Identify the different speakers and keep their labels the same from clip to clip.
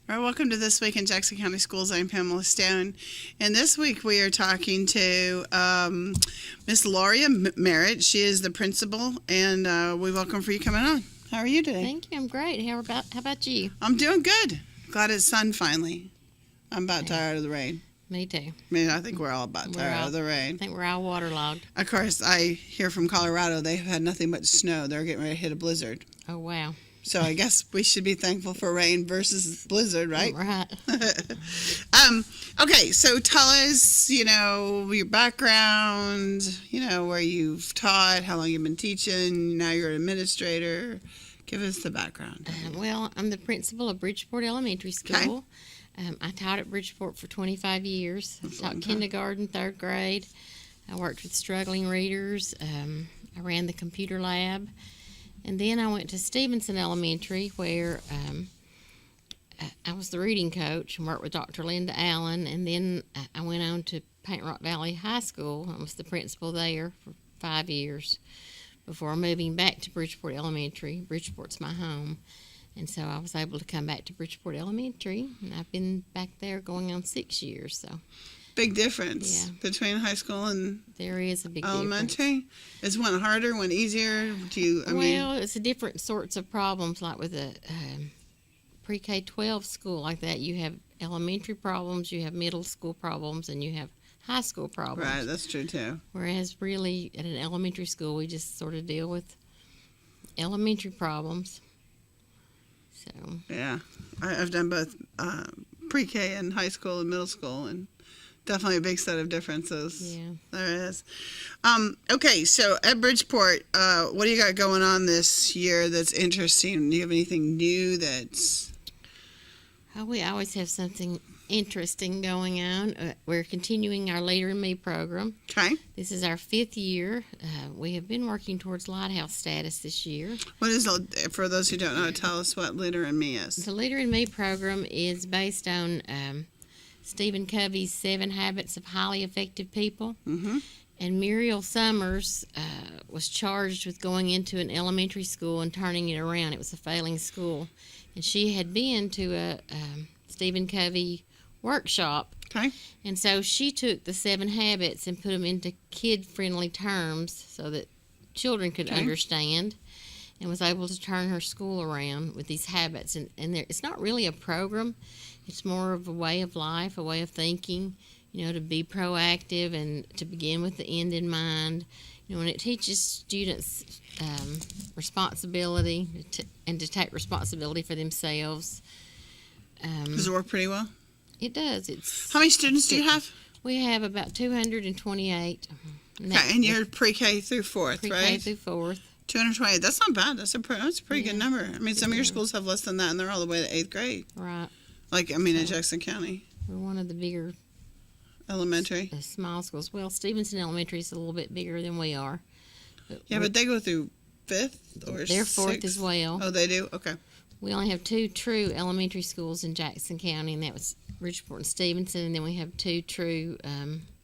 Speaker 1: All right, welcome to This Week in Jackson County Schools. I'm Pamela Stone. And this week we are talking to Miss Lauria Merritt. She is the principal, and we welcome for you coming on. How are you today?
Speaker 2: Thank you. I'm great. How about you?
Speaker 1: I'm doing good. Glad it's sun finally. I'm about tired of the rain.
Speaker 2: Me too.
Speaker 1: I mean, I think we're all about tired of the rain.
Speaker 2: I think we're all waterlogged.
Speaker 1: Of course, I hear from Colorado they've had nothing but snow. They're getting ready to hit a blizzard.
Speaker 2: Oh, wow.
Speaker 1: So I guess we should be thankful for rain versus blizzard, right?
Speaker 2: Right.
Speaker 1: Okay, so tell us, your background, where you've taught, how long you've been teaching, now you're an administrator. Give us the background.
Speaker 2: Well, I'm the principal of Bridgeport Elementary School. Okay. I taught at Bridgeport for 25 years. I taught kindergarten, third grade. I worked with struggling readers. I ran the computer lab. And then I went to Stevenson Elementary, where I was the reading coach and worked with Dr. Linda Allen. And then I went on to Paint Rock Valley High School. I was the principal there for 5 years before moving back to Bridgeport Elementary. Bridgeport's my home. And so I was able to come back to Bridgeport Elementary, and I've been back there going on 6 years. So
Speaker 1: big difference between high school and
Speaker 2: there is a big
Speaker 1: elementary.
Speaker 2: Difference.
Speaker 1: Is one harder, one easier?
Speaker 2: It's different sorts of problems. Like with a pre-K-12 school like that, you have elementary problems, you have middle school problems, and you have high school problems.
Speaker 1: Right, that's true too.
Speaker 2: Whereas really at an elementary school, we just sort of deal with elementary problems. So
Speaker 1: yeah, I've done both pre-K and high school and middle school, and definitely a big set of differences.
Speaker 2: Yeah,
Speaker 1: there is. Okay, so at Bridgeport, what do you got going on this year that's interesting? Do you have anything new that's...
Speaker 2: we always have something interesting going on. We're continuing our Leader in Me program.
Speaker 1: Okay.
Speaker 2: This is our 5th year. We have been working towards Lighthouse status this year.
Speaker 1: What is, for those who don't know, tell us what Leader in Me is.
Speaker 2: The Leader in Me program is based on Stephen Covey's 7 Habits of Highly Effective People.
Speaker 1: Mm-hmm.
Speaker 2: And Muriel Summers was charged with going into an elementary school and turning it around. It was a failing school. And she had been to a Stephen Covey workshop.
Speaker 1: Okay.
Speaker 2: And so she took the 7 habits and put them into kid-friendly terms so that children could understand, and was able to turn her school around with these habits. And it's not really a program. It's more of a way of life, a way of thinking, to be proactive and to begin with the end in mind. And it teaches students responsibility and to take responsibility for themselves.
Speaker 1: Does it work pretty well?
Speaker 2: It does.
Speaker 1: How many students do you have?
Speaker 2: We have about 228.
Speaker 1: And you're pre-K through 4th,
Speaker 2: pre-K
Speaker 1: right?
Speaker 2: through 4th.
Speaker 1: 228. That's not bad. That's a pretty good number. I mean, some of your schools have less than that, and they're all the way to 8th grade.
Speaker 2: Right.
Speaker 1: In Jackson County.
Speaker 2: We're one of the bigger
Speaker 1: elementary.
Speaker 2: Small schools. Well, Stevenson Elementary is a little bit bigger than we are.
Speaker 1: But they go through 5th or 6th?
Speaker 2: They're 4th as well.
Speaker 1: Oh, they do? Okay.
Speaker 2: We only have 2 true elementary schools in Jackson County, and that was Bridgeport and Stevenson, and then we have 2 true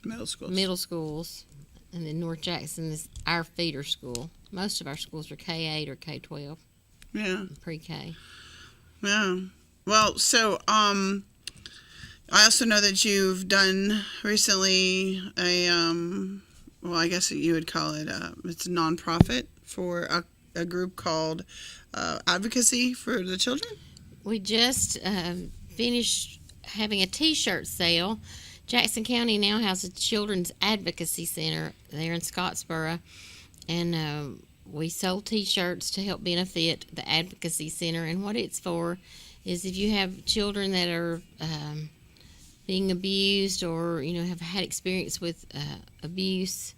Speaker 2: middle schools, and then North Jackson is our feeder school. Most of our schools are K-8 or K-12.
Speaker 1: Yeah.
Speaker 2: Pre-K.
Speaker 1: Yeah. Well, so I also know that you've done recently I guess you would call it it's a nonprofit for a group called Advocacy for the Children.
Speaker 2: We just finished having a T-shirt sale. Jackson County now has a Children's Advocacy Center there in Scottsboro, and we sold T-shirts to help benefit the Advocacy Center. And what it's for is if you have children that are being abused or have had experience with abuse,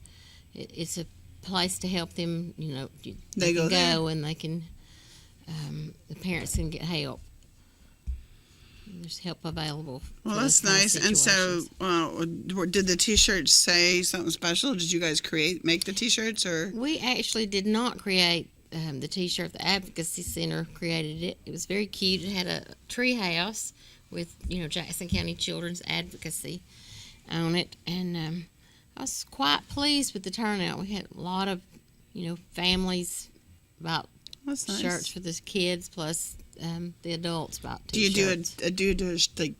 Speaker 2: it's a place to help them. They can go and they can the parents can get help. There's help available.
Speaker 1: Well, that's nice. And so, did the T-shirts say something special? Did you guys make the T-shirts, or?
Speaker 2: We actually did not create the T-shirt. The Advocacy Center created it. It was very cute. It had a tree house with Jackson County Children's Advocacy on it, and I was quite pleased with the turnout. We had a lot of families about
Speaker 1: That's nice.
Speaker 2: shirts for the kids, plus the adults bought
Speaker 1: Do you
Speaker 2: T-shirts.
Speaker 1: do like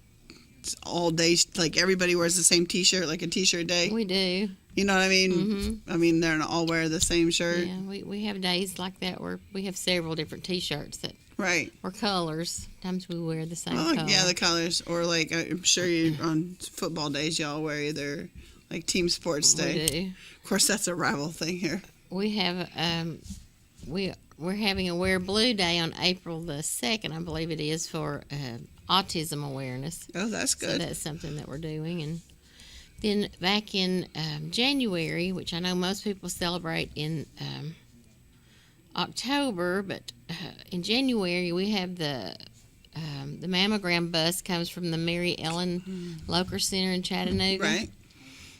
Speaker 1: all day? Like everybody wears the same T-shirt, like a T-shirt day.
Speaker 2: We do.
Speaker 1: You know what I mean?
Speaker 2: Mm-hmm.
Speaker 1: I mean, they're not all wear the same shirt.
Speaker 2: Yeah, we have days like that where we have several different T-shirts that
Speaker 1: Right.
Speaker 2: or colors. Sometimes we wear the same
Speaker 1: Oh,
Speaker 2: color.
Speaker 1: yeah, the colors. Or like I'm sure you on football days y'all wear either like team sports day.
Speaker 2: We do.
Speaker 1: Of course, that's a rival thing here.
Speaker 2: We have we're having a Wear Blue Day on April the 2nd, I believe it is, for autism awareness.
Speaker 1: Oh, that's
Speaker 2: So
Speaker 1: good.
Speaker 2: that's something that we're doing. And then back in January, which I know most people celebrate in October, but in January we have the mammogram bus comes from the Mary Ellen Locher Center in Chattanooga.
Speaker 1: Right.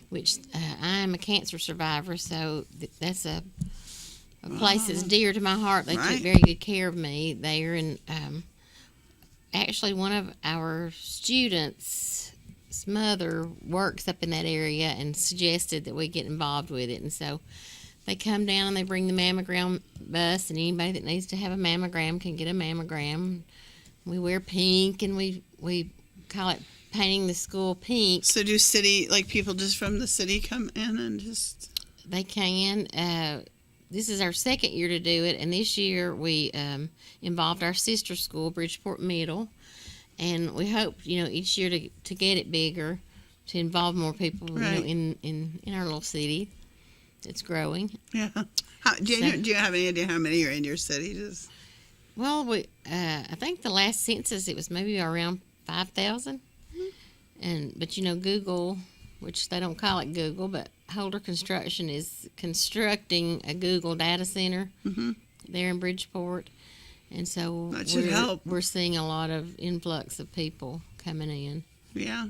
Speaker 2: Which I am a cancer survivor, so that's a place that's dear to my heart. They
Speaker 1: Right.
Speaker 2: took very good care of me there, and actually one of our students' mother works up in that area and suggested that we get involved with it, and so they come down and they bring the mammogram bus, and anybody that needs to have a mammogram can get a mammogram. We wear pink, and we call it painting the school pink.
Speaker 1: So do city, like people just from the city come in and just...
Speaker 2: They can. This is our second year to do it, and this year we involved our sister school, Bridgeport Middle, and we hope, each year to get it bigger, to involve more people,
Speaker 1: Right.
Speaker 2: in our little city that's growing.
Speaker 1: Yeah. Do you have any idea how many are in your city? Just...
Speaker 2: Well, I think the last census it was maybe around 5,000, but Google, which they don't call it Google, but Holder Construction is constructing a Google data center there in Bridgeport, and so
Speaker 1: That should help.
Speaker 2: We're seeing a lot of influx of people coming in.
Speaker 1: Yeah,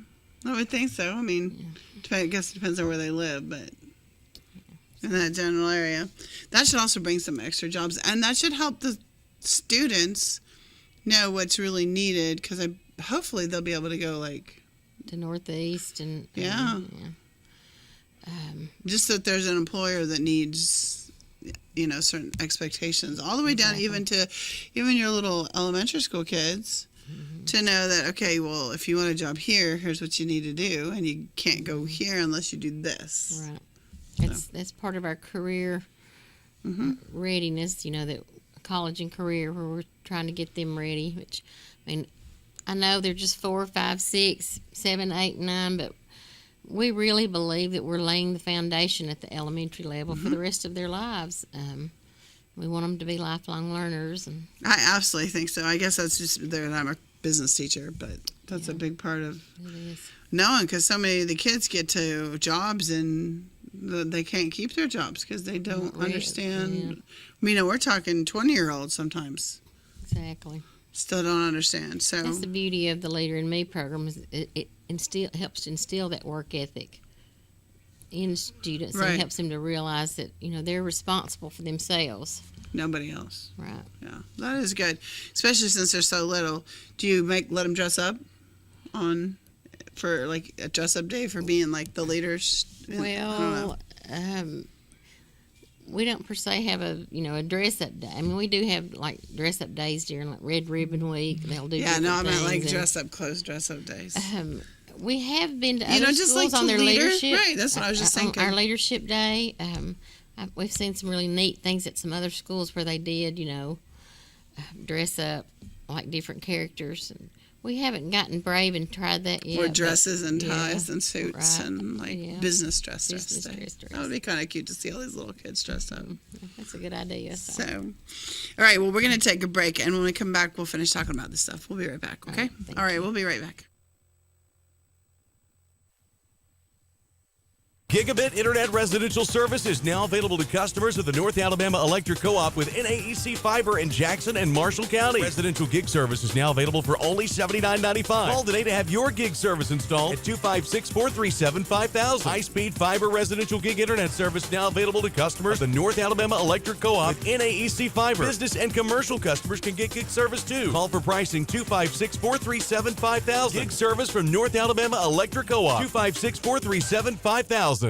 Speaker 1: I would think so. I mean, I guess it depends on where they live, but in that general area. That should also bring some extra jobs, and that should help the students know what's really needed, because hopefully they'll be able to go like...
Speaker 2: To Northeast and
Speaker 1: Yeah. Just that there's an employer that needs, certain expectations, all the way down
Speaker 2: Exactly.
Speaker 1: even to your little elementary school kids, to know that, okay, well, if you want a job here, here's what you need to do, and you can't go here unless you do this.
Speaker 2: Right. That's part of our career readiness, that college and career where we're trying to get them ready, which, I know they're just 4, 5, 6, 7, 8, 9, but we really believe that we're laying the foundation at the elementary level for the rest of their lives. We want them to be lifelong learners. And
Speaker 1: I absolutely think so. I guess that's just that I'm a business teacher, but that's a big part of
Speaker 2: it is.
Speaker 1: knowing, because so many of the kids get to jobs and they can't keep their jobs because they don't
Speaker 2: Right,
Speaker 1: understand. We're talking 20-year-olds sometimes
Speaker 2: Exactly.
Speaker 1: still don't understand. So
Speaker 2: That's the beauty of the Leader in Me program, is it helps to instill that work ethic in students
Speaker 1: Right.
Speaker 2: and helps them to realize that, they're responsible for themselves.
Speaker 1: nobody else.
Speaker 2: Right.
Speaker 1: Yeah, that is good, especially since they're so little. Do you let them dress up for like a dress up day for being like the leaders? I don't know.
Speaker 2: Well, we don't per se have a dress up day. We do have like dress up days during like Red Ribbon Week. They'll do
Speaker 1: Yeah, no, I meant like
Speaker 2: things,
Speaker 1: dress up clothes, dress up days.
Speaker 2: we have been to other
Speaker 1: just
Speaker 2: schools
Speaker 1: like
Speaker 2: on
Speaker 1: to
Speaker 2: their
Speaker 1: leader?
Speaker 2: leadership.
Speaker 1: Right, that's what I was just
Speaker 2: on
Speaker 1: thinking.
Speaker 2: Our leadership day, we've seen some really neat things at some other schools where they did, dress up like different characters. And we haven't gotten brave and tried that yet.
Speaker 1: Or
Speaker 2: but-
Speaker 1: dresses and
Speaker 2: yeah,
Speaker 1: ties and suits
Speaker 2: right,
Speaker 1: and like
Speaker 2: yeah.
Speaker 1: business dress
Speaker 2: Business
Speaker 1: day.
Speaker 2: dress.
Speaker 1: That would be kind of cute to see all these little kids dressed up.
Speaker 2: That's a good idea. So.
Speaker 1: So, all right, well, we're going to take a break, and when we come back, we'll finish talking about this stuff. We'll be right back, okay?
Speaker 2: right, thank
Speaker 1: All right, we'll be right back.
Speaker 3: Gigabit Internet residential service is now available to customers of the North Alabama Electric Co-op with NAEC Fiber in Jackson and Marshall County. Residential gig service is now available for only $79.95. Call today to have your gig service installed at 256-437-5000. High-speed fiber residential gig Internet service now available to customers of the North Alabama Electric Co-op with NAEC Fiber. Business and commercial customers can get gig service too. Call for pricing 256-437-5000. Gig service from North Alabama Electric Co-op. 256-437-5000.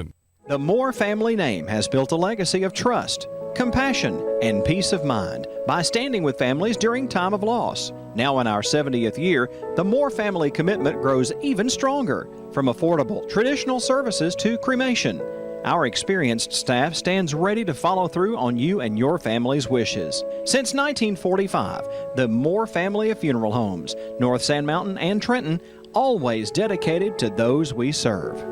Speaker 4: The Moore family name has built a legacy of trust, compassion, and peace of mind by standing with families during time of loss. Now in our 70th year, the Moore family commitment grows even stronger, from affordable, traditional services to cremation. Our experienced staff stands ready to follow through on you and your family's wishes. Since 1945, the Moore family of funeral homes, North Sand Mountain and Trenton, always dedicated to those we serve.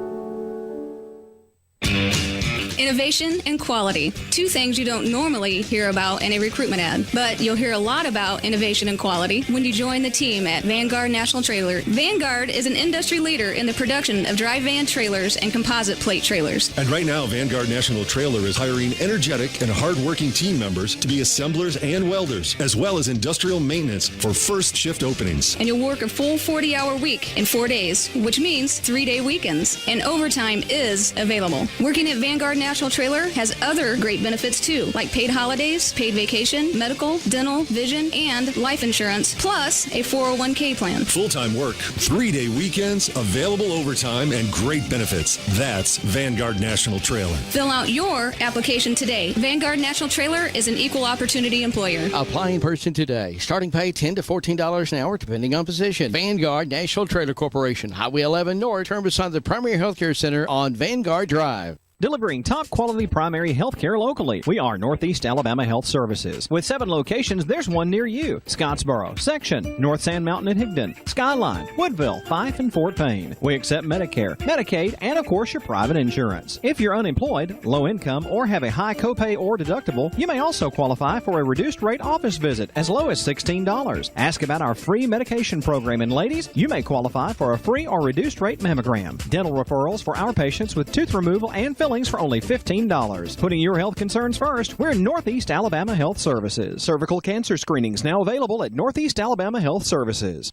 Speaker 5: Innovation and quality. Two things you don't normally hear about in a recruitment ad, but you'll hear a lot about innovation and quality when you join the team at Vanguard National Trailer. Vanguard is an industry leader in the production of dry van trailers and composite plate trailers.
Speaker 6: And right now, Vanguard National Trailer is hiring energetic and hardworking team members to be assemblers and welders, as well as industrial maintenance for first shift openings.
Speaker 5: And you'll work a full 40-hour week in 4 days, which means 3-day weekends. And overtime is available. Working at Vanguard National Trailer has other great benefits too, like paid holidays, paid vacation, medical, dental, vision, and life insurance, plus a 401k plan.
Speaker 6: Full-time work, 3-day weekends, available overtime, and great benefits. That's Vanguard National Trailer.
Speaker 5: Fill out your application today. Vanguard National Trailer is an equal opportunity employer.
Speaker 7: Apply in person today. Starting pay $10 to $14 an hour, depending on position. Vanguard National Trailer Corporation, Highway 11 North, turn beside the Primary Healthcare Center on Vanguard Drive.
Speaker 4: Delivering top-quality primary health care locally. We are Northeast Alabama Health Services. With 7 locations, there's one near you. Scottsboro, Section, North Sand Mountain and Higdon, Skyline, Woodville, Fife, and Fort Payne. We accept Medicare, Medicaid, and of course your private insurance. If you're unemployed, low income, or have a high copay or deductible, you may also qualify for a reduced rate office visit as low as $16. Ask about our free medication program, and ladies, you may qualify for a free or reduced rate mammogram. Dental referrals for our patients with tooth removal and fillings for only $15. Putting your health concerns first, we're Northeast Alabama Health Services. Cervical cancer screenings now available at Northeast Alabama Health Services.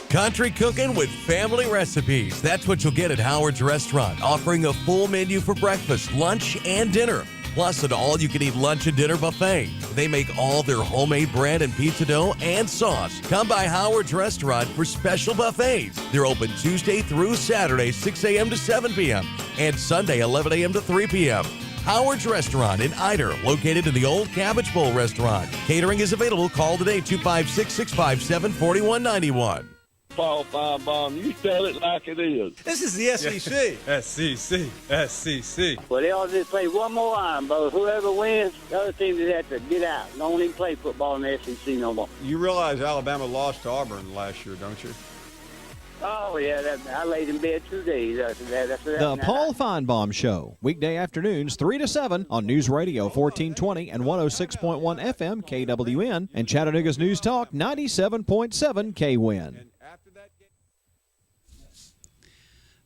Speaker 3: Country cooking with family recipes. That's what you'll get at Howard's Restaurant, offering a full menu for breakfast, lunch, and dinner. Plus an all-you-can-eat lunch and dinner buffet. They make all their homemade bread and pizza dough and sauce. Come by Howard's Restaurant for special buffets. They're open Tuesday through Saturday, 6 a.m. to 7 p.m. and Sunday, 11 a.m. to 3 p.m. Howard's Restaurant in Ider, located in the Old Cabbage Bowl Restaurant. Catering is available. Call today, 256-657-4191.
Speaker 8: Paul Firebomb, you tell it like it is.
Speaker 9: This is the SEC. SEC.
Speaker 8: Well, they all just play one more iron, but whoever wins, the other team just have to get out. Don't even play football in the SEC no more.
Speaker 9: You realize Alabama lost to Auburn last year, don't you?
Speaker 8: Oh, yeah, I laid in bed 2 days.
Speaker 4: The Paul Feinbaum Show, weekday afternoons 3 to 7 on News Radio 1420 and 106.1 FM KWN and Chattanooga's News Talk 97.7 KWN.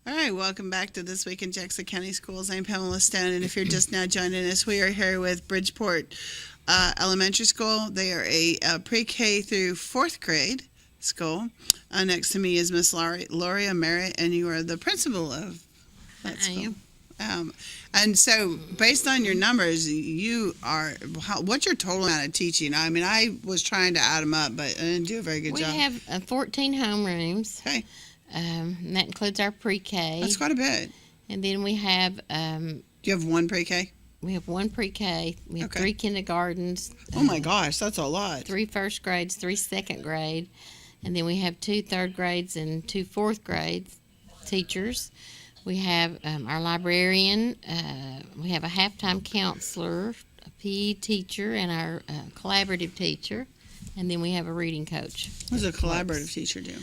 Speaker 1: All right, welcome back to This Week in Jackson County Schools. I'm Pamela Stone, and if you're just now joining us, we are here with Bridgeport Elementary School. They are a pre-K through 4th grade school. Next to me is Miss Loria Merritt, and you are the principal of that school. I am. And so, based on your numbers, what's your total amount of teaching? I mean, I was trying to add them up, but I didn't do a very good job.
Speaker 2: We have 14 homerooms.
Speaker 1: Okay.
Speaker 2: And that includes our pre-K.
Speaker 1: That's quite a bit.
Speaker 2: And then we have...
Speaker 1: do you have one pre-K?
Speaker 2: We have one pre-K. We have 3 kindergartens.
Speaker 1: Oh, my gosh, that's a lot.
Speaker 2: 3 first grades, 3 second grade. And then we have 2 third grades and 2 fourth grade teachers. We have our librarian. We have a halftime counselor, a PE teacher, and our collaborative teacher. And then we have a reading coach.
Speaker 1: What does a collaborative teacher do?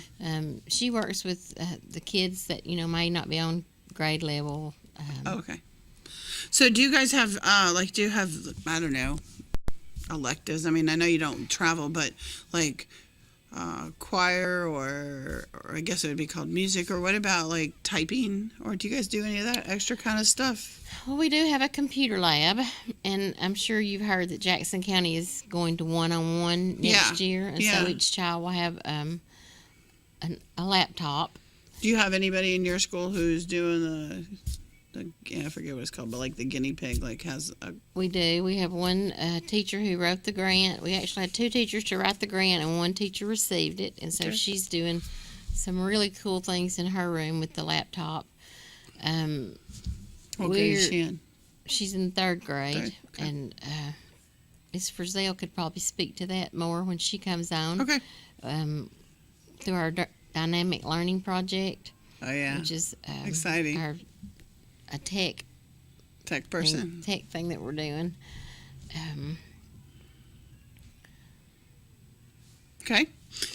Speaker 2: She works with the kids that, may not be on grade level.
Speaker 1: Okay. So do you guys have, I don't know, electives? I mean, I know you don't travel, but like choir or I guess it would be called music, or what about like typing? Or do you guys do any of that extra kind of stuff?
Speaker 2: Well, we do have a computer lab, and I'm sure you've heard that Jackson County is going to one-on-one next year, and so each child will have a laptop.
Speaker 1: Do you have anybody in your school who's doing I forget what it's called, but like the guinea pig, like has a...
Speaker 2: We do. We have one teacher who wrote the grant. We actually had 2 teachers to write the grant, and 1 teacher received it, and so she's doing some really cool things in her room with the laptop.
Speaker 1: What grade is she in?
Speaker 2: She's in 3rd grade, and Ms. Frizzell could probably speak to that more when she comes on.
Speaker 1: Okay.
Speaker 2: Through our dynamic learning project,
Speaker 1: Oh yeah.
Speaker 2: which is
Speaker 1: Exciting.
Speaker 2: a tech
Speaker 1: Person.
Speaker 2: thing that we're doing.
Speaker 1: Okay.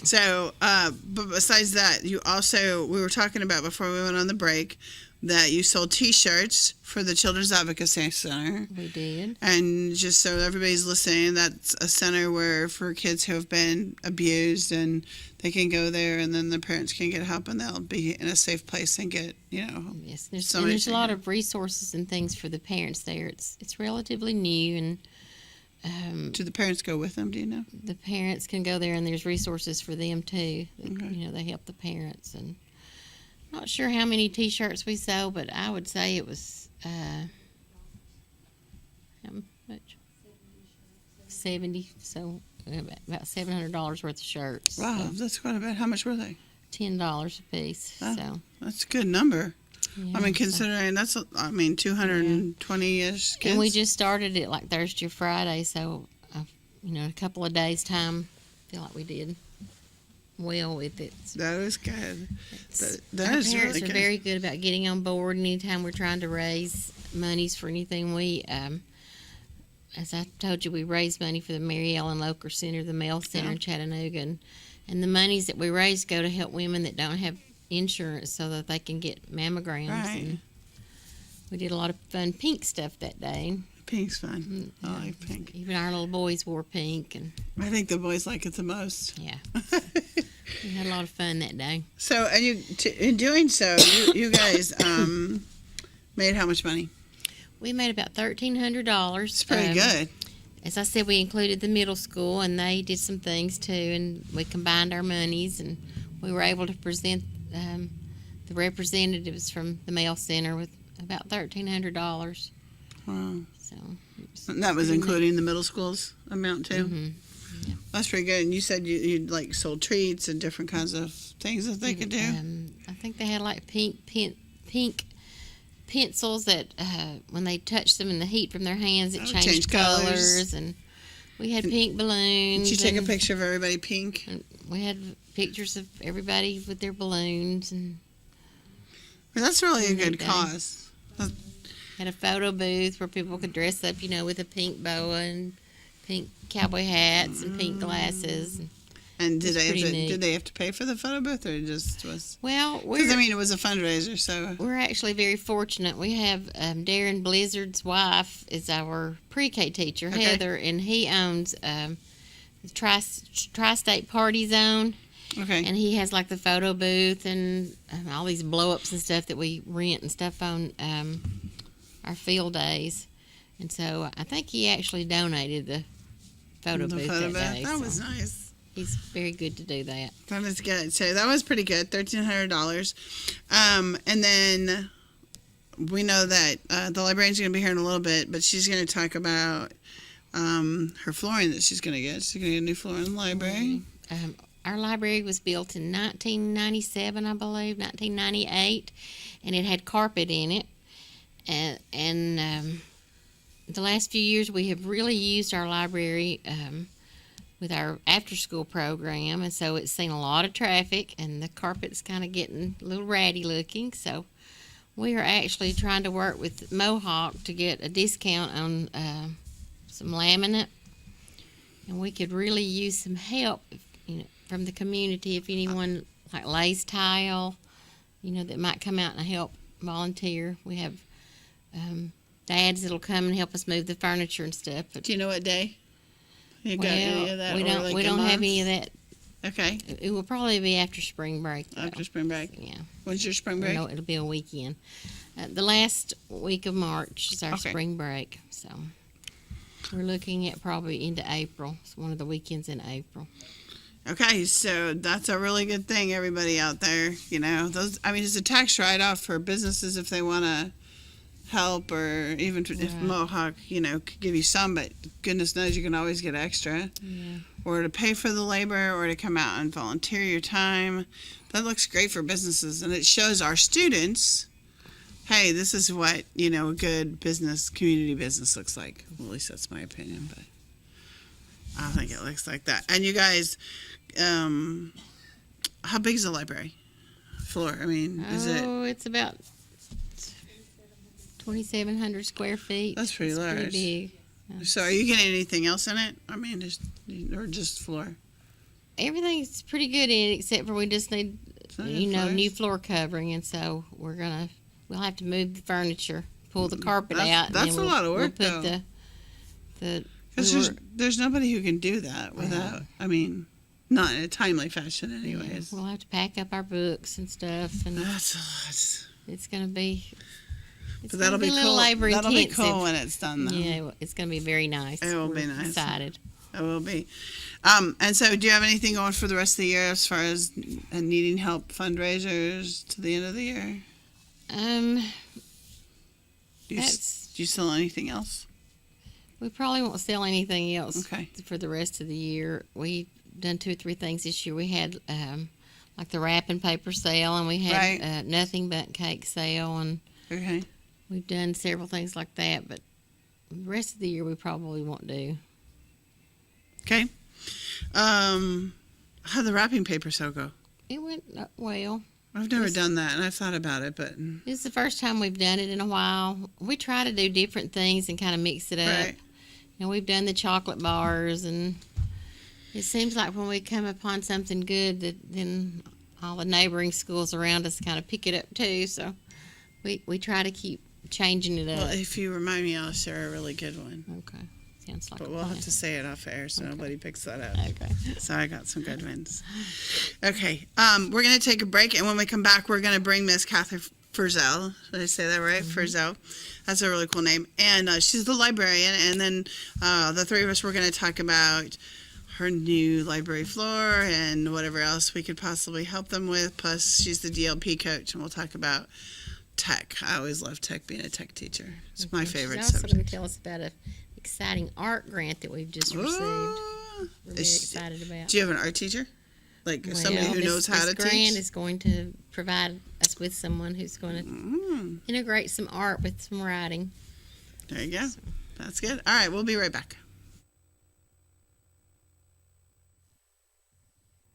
Speaker 1: So, but besides that, we were talking about before we went on the break that you sold T-shirts for the Children's Advocacy Center.
Speaker 2: We did.
Speaker 1: And just so everybody's listening, that's a center where for kids who have been abused, and they can go there, and then the parents can get help, and they'll be in a safe place and get,
Speaker 2: Yes, there's
Speaker 1: somebody
Speaker 2: a lot
Speaker 1: to-
Speaker 2: of resources and things for the parents there. It's relatively new, and
Speaker 1: Do the parents go with them? Do you know?
Speaker 2: the parents can go there, and there's resources for them too.
Speaker 1: Okay.
Speaker 2: They help the parents, and not sure how many T-shirts we sold, but I would say it was how much? 70. So about $700 worth of shirts.
Speaker 1: Wow,
Speaker 2: So
Speaker 1: that's quite a bit. How much were they?
Speaker 2: $10 a piece.
Speaker 1: Oh.
Speaker 2: So
Speaker 1: That's a good number.
Speaker 2: yeah,
Speaker 1: I mean,
Speaker 2: so-
Speaker 1: considering 220-ish kids.
Speaker 2: And we just started it like Thursday or Friday, so a couple of days time, I feel like we did well with it.
Speaker 1: That was good. That
Speaker 2: Our
Speaker 1: is
Speaker 2: parents
Speaker 1: really
Speaker 2: are
Speaker 1: good.
Speaker 2: very good about getting on board anytime we're trying to raise monies for anything. We, as I told you, we raise money for the Mary Ellen Loker Center, the Male Center in Chattanooga, and the monies that we raise go to help women that don't have insurance so that they can get mammograms.
Speaker 1: Right.
Speaker 2: And we did a lot of fun pink stuff that day.
Speaker 1: Pink's fun. I like pink.
Speaker 2: Even our little boys wore pink, and
Speaker 1: I think the boys like it the most.
Speaker 2: yeah, we had a lot of fun that day.
Speaker 1: So, and in doing so, you guys made how much money?
Speaker 2: We made about $1,300.
Speaker 1: It's pretty good.
Speaker 2: As I said, we included the middle school, and they did some things too, and we combined our monies, and we were able to present the representatives from the Male Center with about $1,300.
Speaker 1: Wow.
Speaker 2: So
Speaker 1: And that was
Speaker 2: pretty
Speaker 1: including the middle school's amount too.
Speaker 2: Mhm. Yeah.
Speaker 1: That's pretty good. And you said you like sold treats and different kinds of things that they could do.
Speaker 2: I think they had like pink pencils that when they touched them in the heat from their hands, it
Speaker 1: Oh,
Speaker 2: changed
Speaker 1: changed
Speaker 2: colors.
Speaker 1: colors.
Speaker 2: And we had pink balloons.
Speaker 1: Did you take a
Speaker 2: and-
Speaker 1: picture of everybody pink?
Speaker 2: And we had pictures of everybody with their balloons, and
Speaker 1: Well, that's really a
Speaker 2: Neat
Speaker 1: good
Speaker 2: day.
Speaker 1: cause.
Speaker 2: had a photo booth where people could dress up, with a pink boa and pink cowboy hats and pink glasses.
Speaker 1: And did
Speaker 2: It's
Speaker 1: they have
Speaker 2: pretty
Speaker 1: to,
Speaker 2: neat.
Speaker 1: did they have to pay for the photo booth, or it just was?
Speaker 2: Well,
Speaker 1: Because I mean, it was a fundraiser, so
Speaker 2: we're actually very fortunate. We have Darren Blizzard's wife is our pre-K teacher,
Speaker 1: Okay.
Speaker 2: Heather, and he owns the Tri-State Party Zone,
Speaker 1: okay.
Speaker 2: and he has like the photo booth and all these blow-ups and stuff that we rent and stuff on our field days. And so I think he actually donated the photo
Speaker 1: The
Speaker 2: booth
Speaker 1: photo
Speaker 2: that
Speaker 1: booth.
Speaker 2: day.
Speaker 1: That
Speaker 2: so
Speaker 1: was nice.
Speaker 2: he's very good to do that.
Speaker 1: That was good. So that was pretty good. $1,300. And then we know that the librarian's going to be here in a little bit, but she's going to talk about her flooring that she's going to get. She's going to get a new floor in the library.
Speaker 2: Our library was built in 1997, I believe, 1998, and it had carpet in it. And the last few years, we have really used our library with our after-school program, and so it's seen a lot of traffic, and the carpet's kind of getting a little ratty looking. So we are actually trying to work with Mohawk to get a discount on some laminate, and we could really use some help, from the community. If anyone like lays tile, that might come out and help volunteer. We have dads that'll come and help us move the furniture and stuff. But
Speaker 1: Do you know what day? You got any of that?
Speaker 2: we
Speaker 1: or
Speaker 2: don't.
Speaker 1: like
Speaker 2: We
Speaker 1: a
Speaker 2: don't have
Speaker 1: month?
Speaker 2: any of that.
Speaker 1: Okay.
Speaker 2: It will probably be after spring break. though.
Speaker 1: After spring break.
Speaker 2: Yeah.
Speaker 1: When's your spring break?
Speaker 2: No, it'll be a weekend. The last week of March is our
Speaker 1: Okay.
Speaker 2: spring break, so we're looking at probably into April. It's one of the weekends in April.
Speaker 1: Okay, so that's a really good thing, everybody out there. It's a tax write-off for businesses if they want to help, or even if
Speaker 2: Right.
Speaker 1: Mohawk, could give you some, but goodness knows you can always get extra.
Speaker 2: Yeah.
Speaker 1: Or to pay for the labor, or to come out and volunteer your time. That looks great for businesses, and it shows our students, hey, this is what, a good business, community business looks like. Well, at least that's my opinion, but I think it looks like that. And you guys, how big is the library floor? I mean, is it?
Speaker 2: Oh, it's about 2,700 square feet.
Speaker 1: That's pretty
Speaker 2: It's
Speaker 1: large.
Speaker 2: Pretty big.
Speaker 1: So are you getting anything else in it? I mean, just floor?
Speaker 2: Everything's pretty good in it, except for we just need, new
Speaker 1: floors?
Speaker 2: floor covering, and so we'll have to move the furniture, pull the carpet out. and
Speaker 1: That's
Speaker 2: then
Speaker 1: a lot of work,
Speaker 2: we'll put
Speaker 1: though.
Speaker 2: the
Speaker 1: Because there's nobody who can do that without, I mean, not in a timely fashion anyways.
Speaker 2: We'll have to pack up our books and stuff, and
Speaker 1: That's a lot.
Speaker 2: it's going to be.
Speaker 1: But that'll be
Speaker 2: a little
Speaker 1: cool.
Speaker 2: labor
Speaker 1: That'll be
Speaker 2: intensive.
Speaker 1: cool when it's done, though.
Speaker 2: Yeah, it's going to be very nice.
Speaker 1: It will
Speaker 2: We're
Speaker 1: be nice.
Speaker 2: Excited.
Speaker 1: It will be. And so do you have anything going for the rest of the year as far as needing help fundraisers to the end of the year? Do you sell anything else?
Speaker 2: We probably won't sell anything else
Speaker 1: Okay.
Speaker 2: for the rest of the year. We've done 2 or 3 things this year. We had like the wrapping paper sale, and we had nothing but cake sale, and
Speaker 1: Okay.
Speaker 2: we've done several things like that. But the rest of the year we probably won't do.
Speaker 1: Okay. How'd the wrapping paper sale go?
Speaker 2: It went well.
Speaker 1: I've never done that, and I've thought about it, but
Speaker 2: It's the first time we've done it in a while. We try to do different things and kind of mix it up.
Speaker 1: Right.
Speaker 2: You know, we've done the chocolate bars, and it seems like when we come upon something good, that then all the neighboring schools around us kind of pick it up too. So we try to keep changing it up.
Speaker 1: well, if you remind me, I'll share a really good one.
Speaker 2: Okay, sounds like
Speaker 1: But
Speaker 2: a
Speaker 1: we'll
Speaker 2: plan.
Speaker 1: have to say it off air so nobody picks that up.
Speaker 2: Okay.
Speaker 1: So I got some good ones. Okay, we're going to take a break, and when we come back, we're going to bring Miss Catherine Furzel. Did I say that right? Furzel. That's a really cool name. And she's the librarian, and then the three of us, we're going to talk about her new library floor and whatever else we could possibly help them with. Plus, she's the DLP coach, and we'll talk about tech. I always love tech, being a tech teacher. It's my favorite
Speaker 2: She's also
Speaker 1: subject.
Speaker 2: going to tell us about an exciting art grant that we've just received. We're very excited about.
Speaker 1: Do you have an art teacher? Like somebody who knows how to
Speaker 2: this grant
Speaker 1: teach?
Speaker 2: is going to provide us with someone who's going to integrate some art with some writing.
Speaker 1: There you go. That's good. All right, we'll be right back.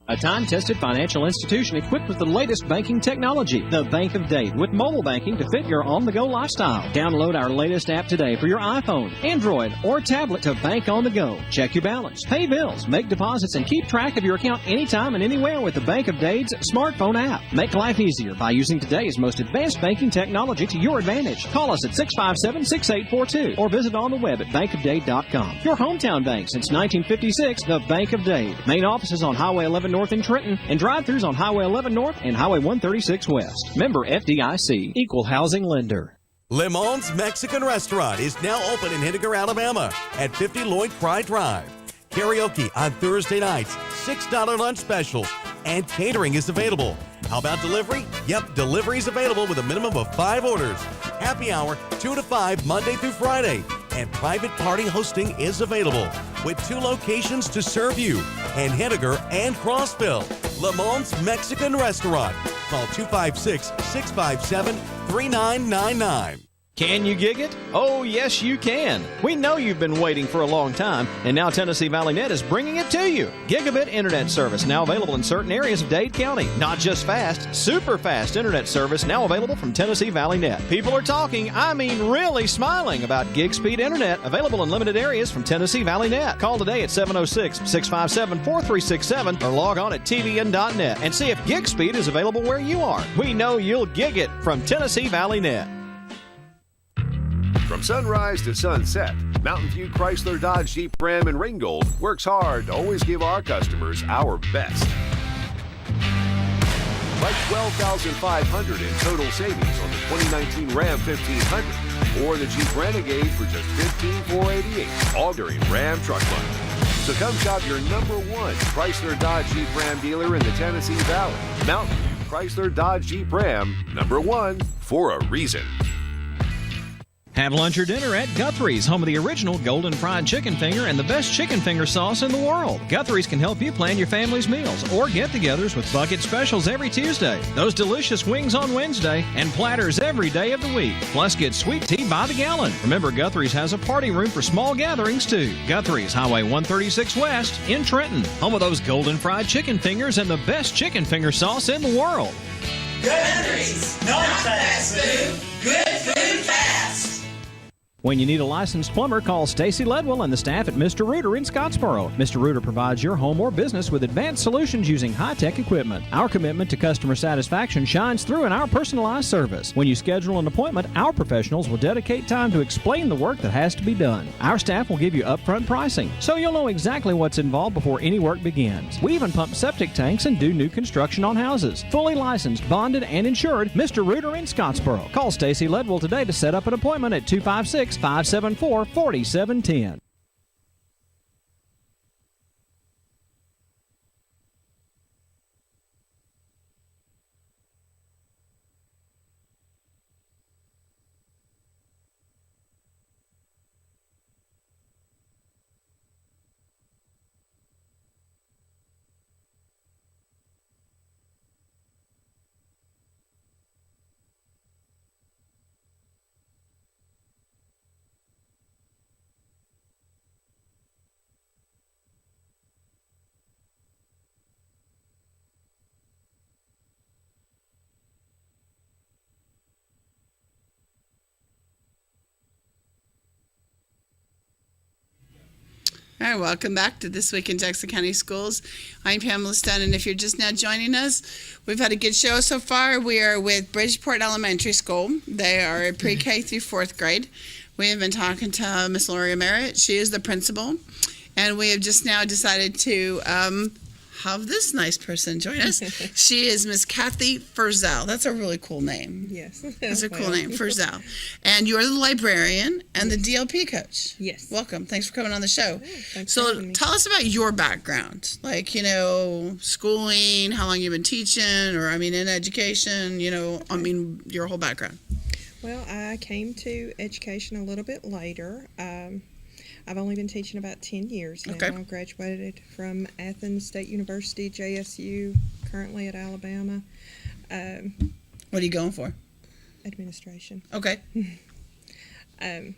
Speaker 4: A time-tested financial institution equipped with the latest banking technology. The Bank of Dade, with mobile banking to fit your on-the-go lifestyle. Download our latest app today for your iPhone, Android, or tablet to bank on the go. Check your balance, pay bills, make deposits, and keep track of your account anytime and anywhere with the Bank of Dade's smartphone app. Make life easier by using today's most advanced banking technology to your advantage. Call us at 657-6842 or visit on the web at bankofdade.com. Your hometown bank since 1956, the Bank of Dade. Main office is on Highway 11 North in Trenton, and drive-thrus on Highway 11 North and Highway 136 West. Member FDIC, Equal Housing Lender.
Speaker 3: Le Mans Mexican Restaurant is now open in Henniker, Alabama at 50 Lloyd Fry Drive. Karaoke on Thursday nights, $6 lunch specials, and catering is available. How about delivery? Yep, delivery is available with a minimum of 5 orders. Happy hour 2 to 5 Monday through Friday. And private party hosting is available with 2 locations to serve you in Henniker and Crossville. Le Mans Mexican Restaurant. Call 256-657-3999.
Speaker 4: Can you gig it? Oh, yes, you can. We know you've been waiting for a long time, and now Tennessee Valley Net is bringing it to you. Gigabit internet service now available in certain areas of Dade County. Not just fast, super fast internet service now available from Tennessee Valley Net. People are talking, I mean really smiling about gig speed internet available in limited areas from Tennessee Valley Net. Call today at 706-657-4367 or log on at tvn.net and see if gig speed is available where you are. We know you'll gig it from Tennessee Valley Net.
Speaker 10: From sunrise to sunset, Mountain View Chrysler Dodge Jeep Ram and Ringgold works hard to always give our customers our best. Like $12,500 in total savings on the 2019 Ram 1500 or the Jeep Renegade for just $15,488, all during Ram Truck Month. So come shop your #1 Chrysler Dodge Jeep Ram dealer in the Tennessee Valley. Mountain View Chrysler Dodge Jeep Ram, #1 for a reason.
Speaker 4: Have lunch or dinner at Guthrie's, home of the original golden fried chicken finger and the best chicken finger sauce in the world. Guthrie's can help you plan your family's meals or get-togethers with bucket specials every Tuesday, those delicious wings on Wednesday, and platters every day of the week. Plus, get sweet tea by the gallon. Remember, Guthrie's has a party room for small gatherings, too. Guthrie's, Highway 136 West in Trenton, home of those golden fried chicken fingers and the best chicken finger sauce in the world.
Speaker 11: Guthrie's, not fast food, good food fast.
Speaker 4: When you need a licensed plumber, call Stacy Ledwell and the staff at Mr. Rooter in Scottsboro. Mr. Rooter provides your home or business with advanced solutions using high-tech equipment. Our commitment to customer satisfaction shines through in our personalized service. When you schedule an appointment, our professionals will dedicate time to explain the work that has to be done. Our staff will give you upfront pricing, so you'll know exactly what's involved before any work begins. We even pump septic tanks and do new construction on houses. Fully licensed, bonded, and insured, Mr. Rooter in Scottsboro. Call Stacy Ledwell today to set up an appointment at 256-574-4710.
Speaker 1: All right, welcome back to This Week in Jackson County Schools. I'm Pamela Stone, and if you're just now joining us, we've had a good show so far. We are with Bridgeport Elementary School. They are a pre-K through 4th grade. We have been talking to Miss Lori Merritt. She is the principal, and we have just now decided to have this nice person join us. She is Miss Kathy Furzel. That's a really cool name.
Speaker 12: Yes.
Speaker 1: That's a cool name, Furzel. And you're the librarian and the DLP coach.
Speaker 12: Yes.
Speaker 1: Welcome. Thanks for coming on the show.
Speaker 12: Thanks for
Speaker 1: So
Speaker 12: having me.
Speaker 1: tell us about your background. Like, schooling, how long you've been teaching, or, in education, your whole background.
Speaker 12: Well, I came to education a little bit later. I've only been teaching about 10 years now.
Speaker 1: Okay.
Speaker 12: I graduated from Athens State University, JSU, currently at Alabama.
Speaker 1: What are you going for?
Speaker 12: Administration.
Speaker 1: Okay.
Speaker 12: I've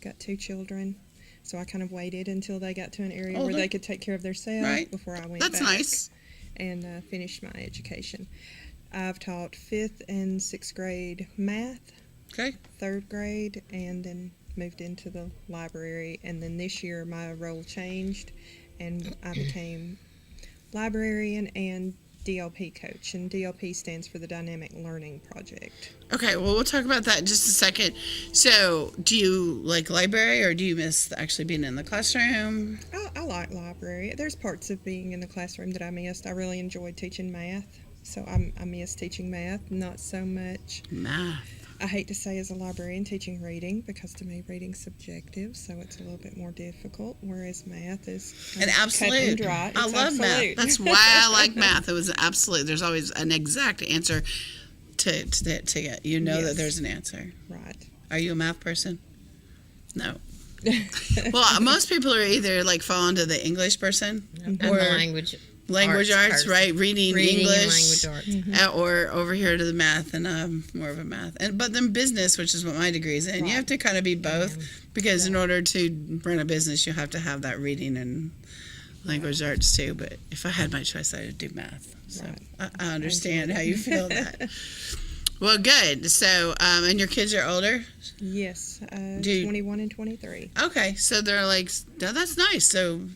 Speaker 12: got 2 children, so I kind of waited until they got to an area where
Speaker 1: Older.
Speaker 12: they could take care of themselves
Speaker 1: Right.
Speaker 12: before I went
Speaker 1: That's
Speaker 12: back
Speaker 1: nice.
Speaker 12: and finished my education. I've taught 5th and 6th grade math,
Speaker 1: Okay.
Speaker 12: 3rd grade, and then moved into the library. And then this year my role changed and I became librarian and DLP coach, and DLP stands for the Dynamic Learning Project.
Speaker 1: Okay, well, we'll talk about that in just a second. So, do you like library, or do you miss actually being in the classroom?
Speaker 12: I like library. There's parts of being in the classroom that I missed. I really enjoyed teaching math, so I miss teaching math, not so much
Speaker 1: Math.
Speaker 12: I hate to say as a librarian teaching reading, because to me reading's subjective, so it's a little bit more difficult, whereas math is
Speaker 1: An absolute.
Speaker 12: cut and dry.
Speaker 1: I
Speaker 12: It's
Speaker 1: love math.
Speaker 12: absolute.
Speaker 1: That's why I like math. It was an absolute. There's always an exact answer to get. You know that
Speaker 12: Yes.
Speaker 1: there's an answer.
Speaker 12: Right.
Speaker 1: Are you a math person? No. Well, most people are either fall into the English person
Speaker 2: I'm the language
Speaker 1: arts,
Speaker 2: person.
Speaker 1: right? Reading
Speaker 2: Reading and
Speaker 1: English,
Speaker 2: language arts.
Speaker 1: or over here to the math, and I'm more of a math. But then business, which is what my degree is in, you have to kind of be both, because in order to run a business, you have to have that reading and language arts too. But if I had my choice, I would do math. So I understand how you feel that. Well, good. So, and your kids are older?
Speaker 12: Yes, 21 and 23.
Speaker 1: Okay, so they're no, that's nice. So,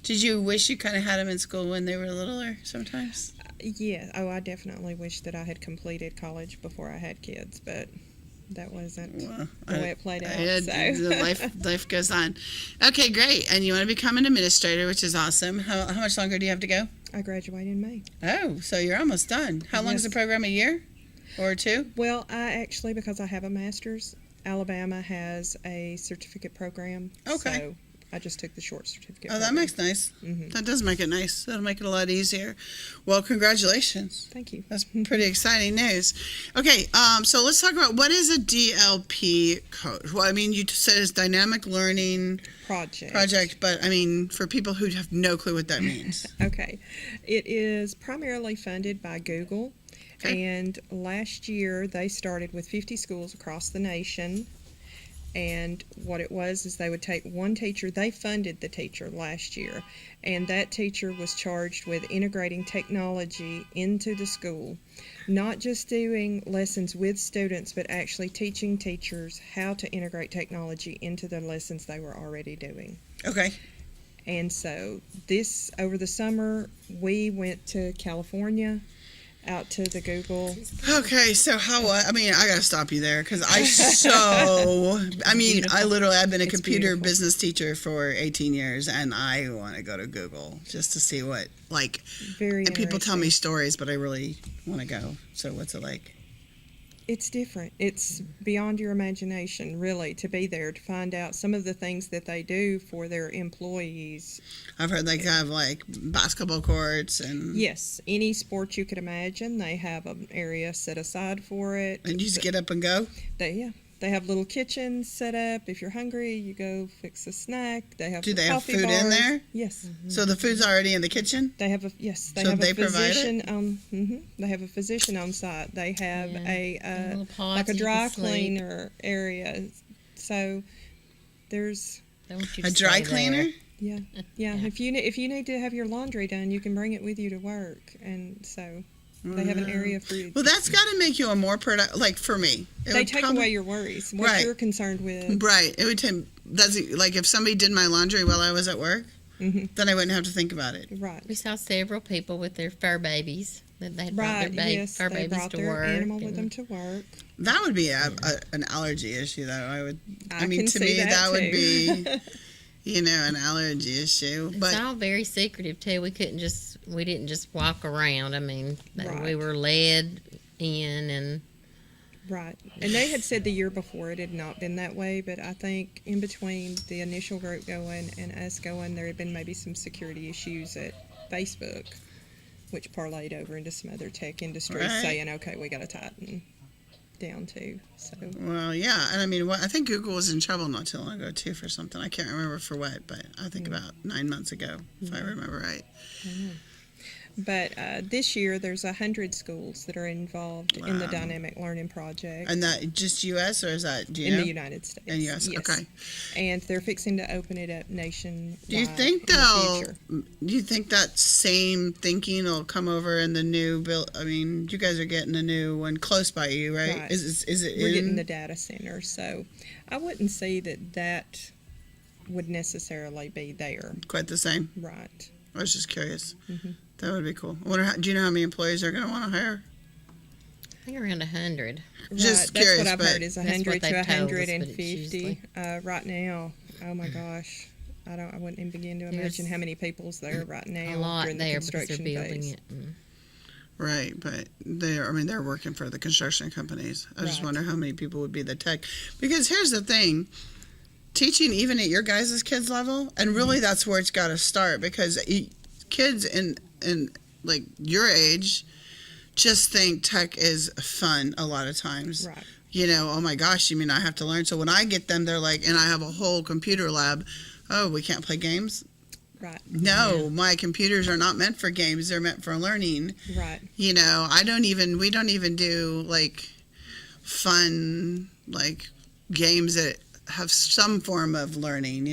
Speaker 1: did you wish you kind of had them in school when they were littler sometimes?
Speaker 12: Yeah, I definitely wish that I had completed college before I had kids, but that wasn't the way it played out.
Speaker 1: Life goes on. Okay, great. And you want to become an administrator, which is awesome. How much longer do you have to go?
Speaker 12: I graduate in May.
Speaker 1: Oh, so you're almost done. How long is the program? A year or 2?
Speaker 12: Well, I actually, because I have a master's, Alabama has a certificate program.
Speaker 1: Okay.
Speaker 12: So I just took the short certificate.
Speaker 1: Oh, that makes nice. That does make it nice. That'll make it a lot easier. Well, congratulations.
Speaker 12: Thank you.
Speaker 1: That's pretty exciting news. Okay, so let's talk about what is a DLP coach? Well, I mean, you said it's dynamic learning project, but I mean, for people who have no clue what that means.
Speaker 12: Okay. It is primarily funded by Google.
Speaker 1: Okay.
Speaker 12: And last year they started with 50 schools across the nation. And what it was is they would take one teacher, they funded the teacher last year, and that teacher was charged with integrating technology into the school. Not just doing lessons with students, but actually teaching teachers how to integrate technology into the lessons they were already doing.
Speaker 1: Okay.
Speaker 12: And so over the summer, we went to California, out to the Google.
Speaker 1: Okay, so I mean, I gotta stop you there because I've been a computer business teacher for 18 years, and I want to go to Google just to see what, like, and people tell me stories, but I really want to go. So what's it like?
Speaker 12: It's different. It's beyond your imagination, really, to be there, to find out some of the things that they do for their employees.
Speaker 1: I've heard they have, like, basketball courts and...
Speaker 12: Yes, any sport you could imagine, they have an area set aside for it.
Speaker 1: And you just get up and go?
Speaker 12: They have little kitchens set up. If you're hungry, you go fix a snack. They have
Speaker 1: Do they have
Speaker 12: coffee
Speaker 1: food
Speaker 12: bars.
Speaker 1: In there?
Speaker 12: Yes.
Speaker 1: So the food's already in the kitchen?
Speaker 12: They have a yes. They
Speaker 1: so
Speaker 12: have
Speaker 1: they
Speaker 12: a physician.
Speaker 1: Provide it?
Speaker 12: They have a physician on site. They have
Speaker 2: little
Speaker 12: a
Speaker 2: pods
Speaker 12: like a
Speaker 2: you
Speaker 12: dry
Speaker 2: can sleep.
Speaker 12: cleaner area. So there's
Speaker 1: a dry cleaner.
Speaker 12: Yeah. If you need to have your laundry done, you can bring it with you to work, and so. They have an area for you.
Speaker 1: Well, that's got to make you a more productive, like for me.
Speaker 12: They take away your worries, what you're concerned with.
Speaker 1: Right. It would take, like if somebody did my laundry while I was at work, then I wouldn't have to think about it.
Speaker 12: Right.
Speaker 2: We saw several people with their fur babies that they brought
Speaker 12: Right,
Speaker 2: their fur
Speaker 12: they
Speaker 2: babies
Speaker 12: brought
Speaker 2: to
Speaker 12: their
Speaker 2: work.
Speaker 12: animal with them to work.
Speaker 1: That would be an allergy issue, though. I mean,
Speaker 12: can
Speaker 1: to
Speaker 12: see
Speaker 1: me, that would
Speaker 12: too.
Speaker 1: be, an allergy issue.
Speaker 2: It's
Speaker 1: But
Speaker 2: all very secretive too. We didn't just walk around. I mean,
Speaker 12: Right.
Speaker 2: we were led in and.
Speaker 12: Right. And they had said the year before it had not been that way, but I think in between the initial group going and us going, there had been maybe some security issues at Facebook, which parlayed over into some other tech industries saying, okay, we got to tighten down too. So.
Speaker 1: Well, yeah. And I mean, I think Google was in trouble not too long ago, too, for something. I can't remember for what, but I think about 9 months ago, if I remember right.
Speaker 12: But this year, there's 100 schools that are involved in the Dynamic Learning Project.
Speaker 1: And that just U.S. or is that, do you
Speaker 12: in
Speaker 1: know?
Speaker 12: the United States?
Speaker 1: In U.S.,
Speaker 12: yes.
Speaker 1: okay.
Speaker 12: And they're fixing to open it up nationwide.
Speaker 1: Do you think that same thinking will come over in the new bill? I mean, you guys are getting a new one close by you, right?
Speaker 12: Right.
Speaker 1: Is it
Speaker 12: We're
Speaker 1: in?
Speaker 12: getting the data center, so I wouldn't say that would necessarily be there.
Speaker 1: Quite the same.
Speaker 12: Right.
Speaker 1: I was just curious. That would be cool. I wonder, do you know how many employees they're going to want to hire?
Speaker 2: I think around 100.
Speaker 1: Just
Speaker 12: That's
Speaker 1: curious,
Speaker 12: what I've
Speaker 1: but
Speaker 12: heard is
Speaker 2: That's what
Speaker 12: 100 to
Speaker 2: they've told us, but it's
Speaker 12: 150
Speaker 2: usually-
Speaker 12: right now. Oh my gosh. I wouldn't even begin to imagine how many people's there right now
Speaker 2: A lot
Speaker 12: during the
Speaker 2: there because they're
Speaker 12: construction
Speaker 2: building
Speaker 12: phase.
Speaker 2: it.
Speaker 1: Right, but they're working for the construction companies. I just
Speaker 12: Right.
Speaker 1: wonder how many people would be the tech. Because here's the thing, teaching even at your guys' kids level, and really that's where it's got to start, because kids in like your age just think tech is fun a lot of times.
Speaker 12: Right.
Speaker 1: Oh my gosh, you mean I have to learn? So when I get them, they're like, and I have a whole computer lab. Oh, we can't play games?
Speaker 12: Right.
Speaker 1: No, my computers are not meant for games. They're meant for learning.
Speaker 12: Right.
Speaker 1: We don't even do like fun, like games that have some form of learning,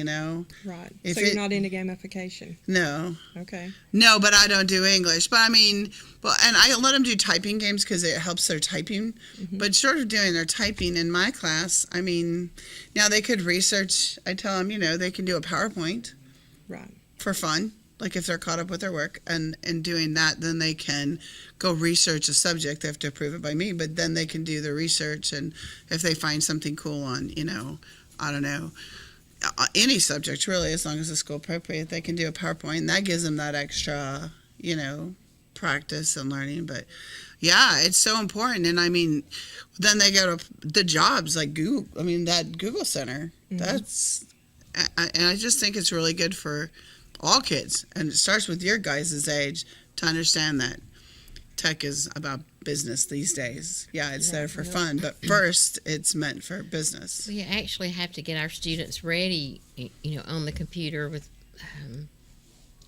Speaker 12: Right.
Speaker 1: If
Speaker 12: So you're
Speaker 1: it-
Speaker 12: not into gamification?
Speaker 1: No.
Speaker 12: Okay.
Speaker 1: No, but I don't do English. But I mean, and I let them do typing games because it helps their typing. But short of doing their typing in my class, I mean, now they could research. I tell them, they can do a PowerPoint.
Speaker 12: Right.
Speaker 1: For fun, like if they're caught up with their work, and doing that, then they can go research a subject. They have to approve it by me, but then they can do the research, and if they find something cool on, I don't know, any subject really, as long as it's school appropriate, they can do a PowerPoint, and that gives them that extra, practice and learning. But yeah, it's so important. And I mean, then they go to the jobs like Google. I mean, that Google Center, that's and I just think it's really good for all kids, and it starts with your guys' age to understand that tech is about business these days. Yeah, it's there for fun, but first it's meant for business.
Speaker 2: We actually have to get our students ready, on the computer with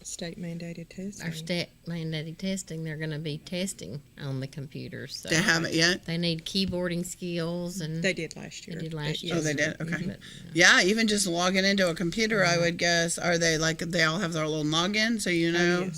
Speaker 12: State mandated testing.
Speaker 2: our state mandated testing. They're going to be testing on the computer. So
Speaker 1: They haven't yet?
Speaker 2: They need keyboarding skills, and
Speaker 12: They did last year.
Speaker 2: They did last year.
Speaker 1: Oh, they did? Okay.
Speaker 2: But,
Speaker 1: Yeah, even just logging into a computer, I would guess. Are they like, they all have their little login, so you know?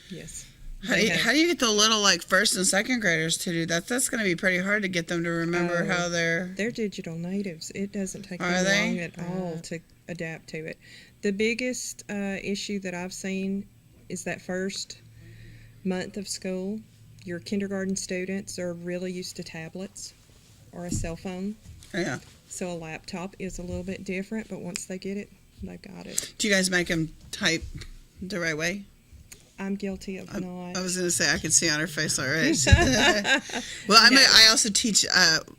Speaker 12: Yes.
Speaker 1: How do you get the little like first and second graders to do that? That's going to be pretty hard to get them to remember how they're
Speaker 12: digital natives. It doesn't take
Speaker 1: Are
Speaker 12: them
Speaker 1: they?
Speaker 12: long at all to adapt to it. The biggest issue that I've seen is that first month of school, your kindergarten students are really used to tablets or a cell phone.
Speaker 1: Yeah.
Speaker 12: So a laptop is a little bit different, but once they get it, they've got it.
Speaker 1: Do you guys make them type the right way?
Speaker 12: I'm guilty of not.
Speaker 1: I was going to say, I could see on her face already. Well, I also teach,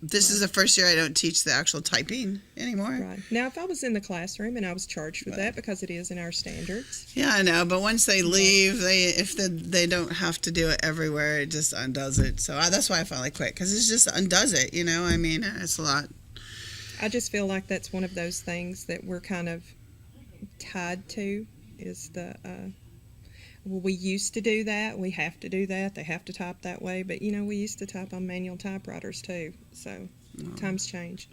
Speaker 1: this is the first year I don't teach the actual typing anymore.
Speaker 12: Right. Now, if I was in the classroom and I was charged with that because it is in our standards.
Speaker 1: Yeah, I know, but once they leave, if they don't have to do it everywhere, it just undoes it. So that's why I finally quit, because it just undoes it, I mean, it's a lot.
Speaker 12: I just feel like that's one of those things that we're kind of tied to, is the... well, we used to do that. We have to do that. They have to type that way. But, we used to type on manual typewriters, too. So, times change.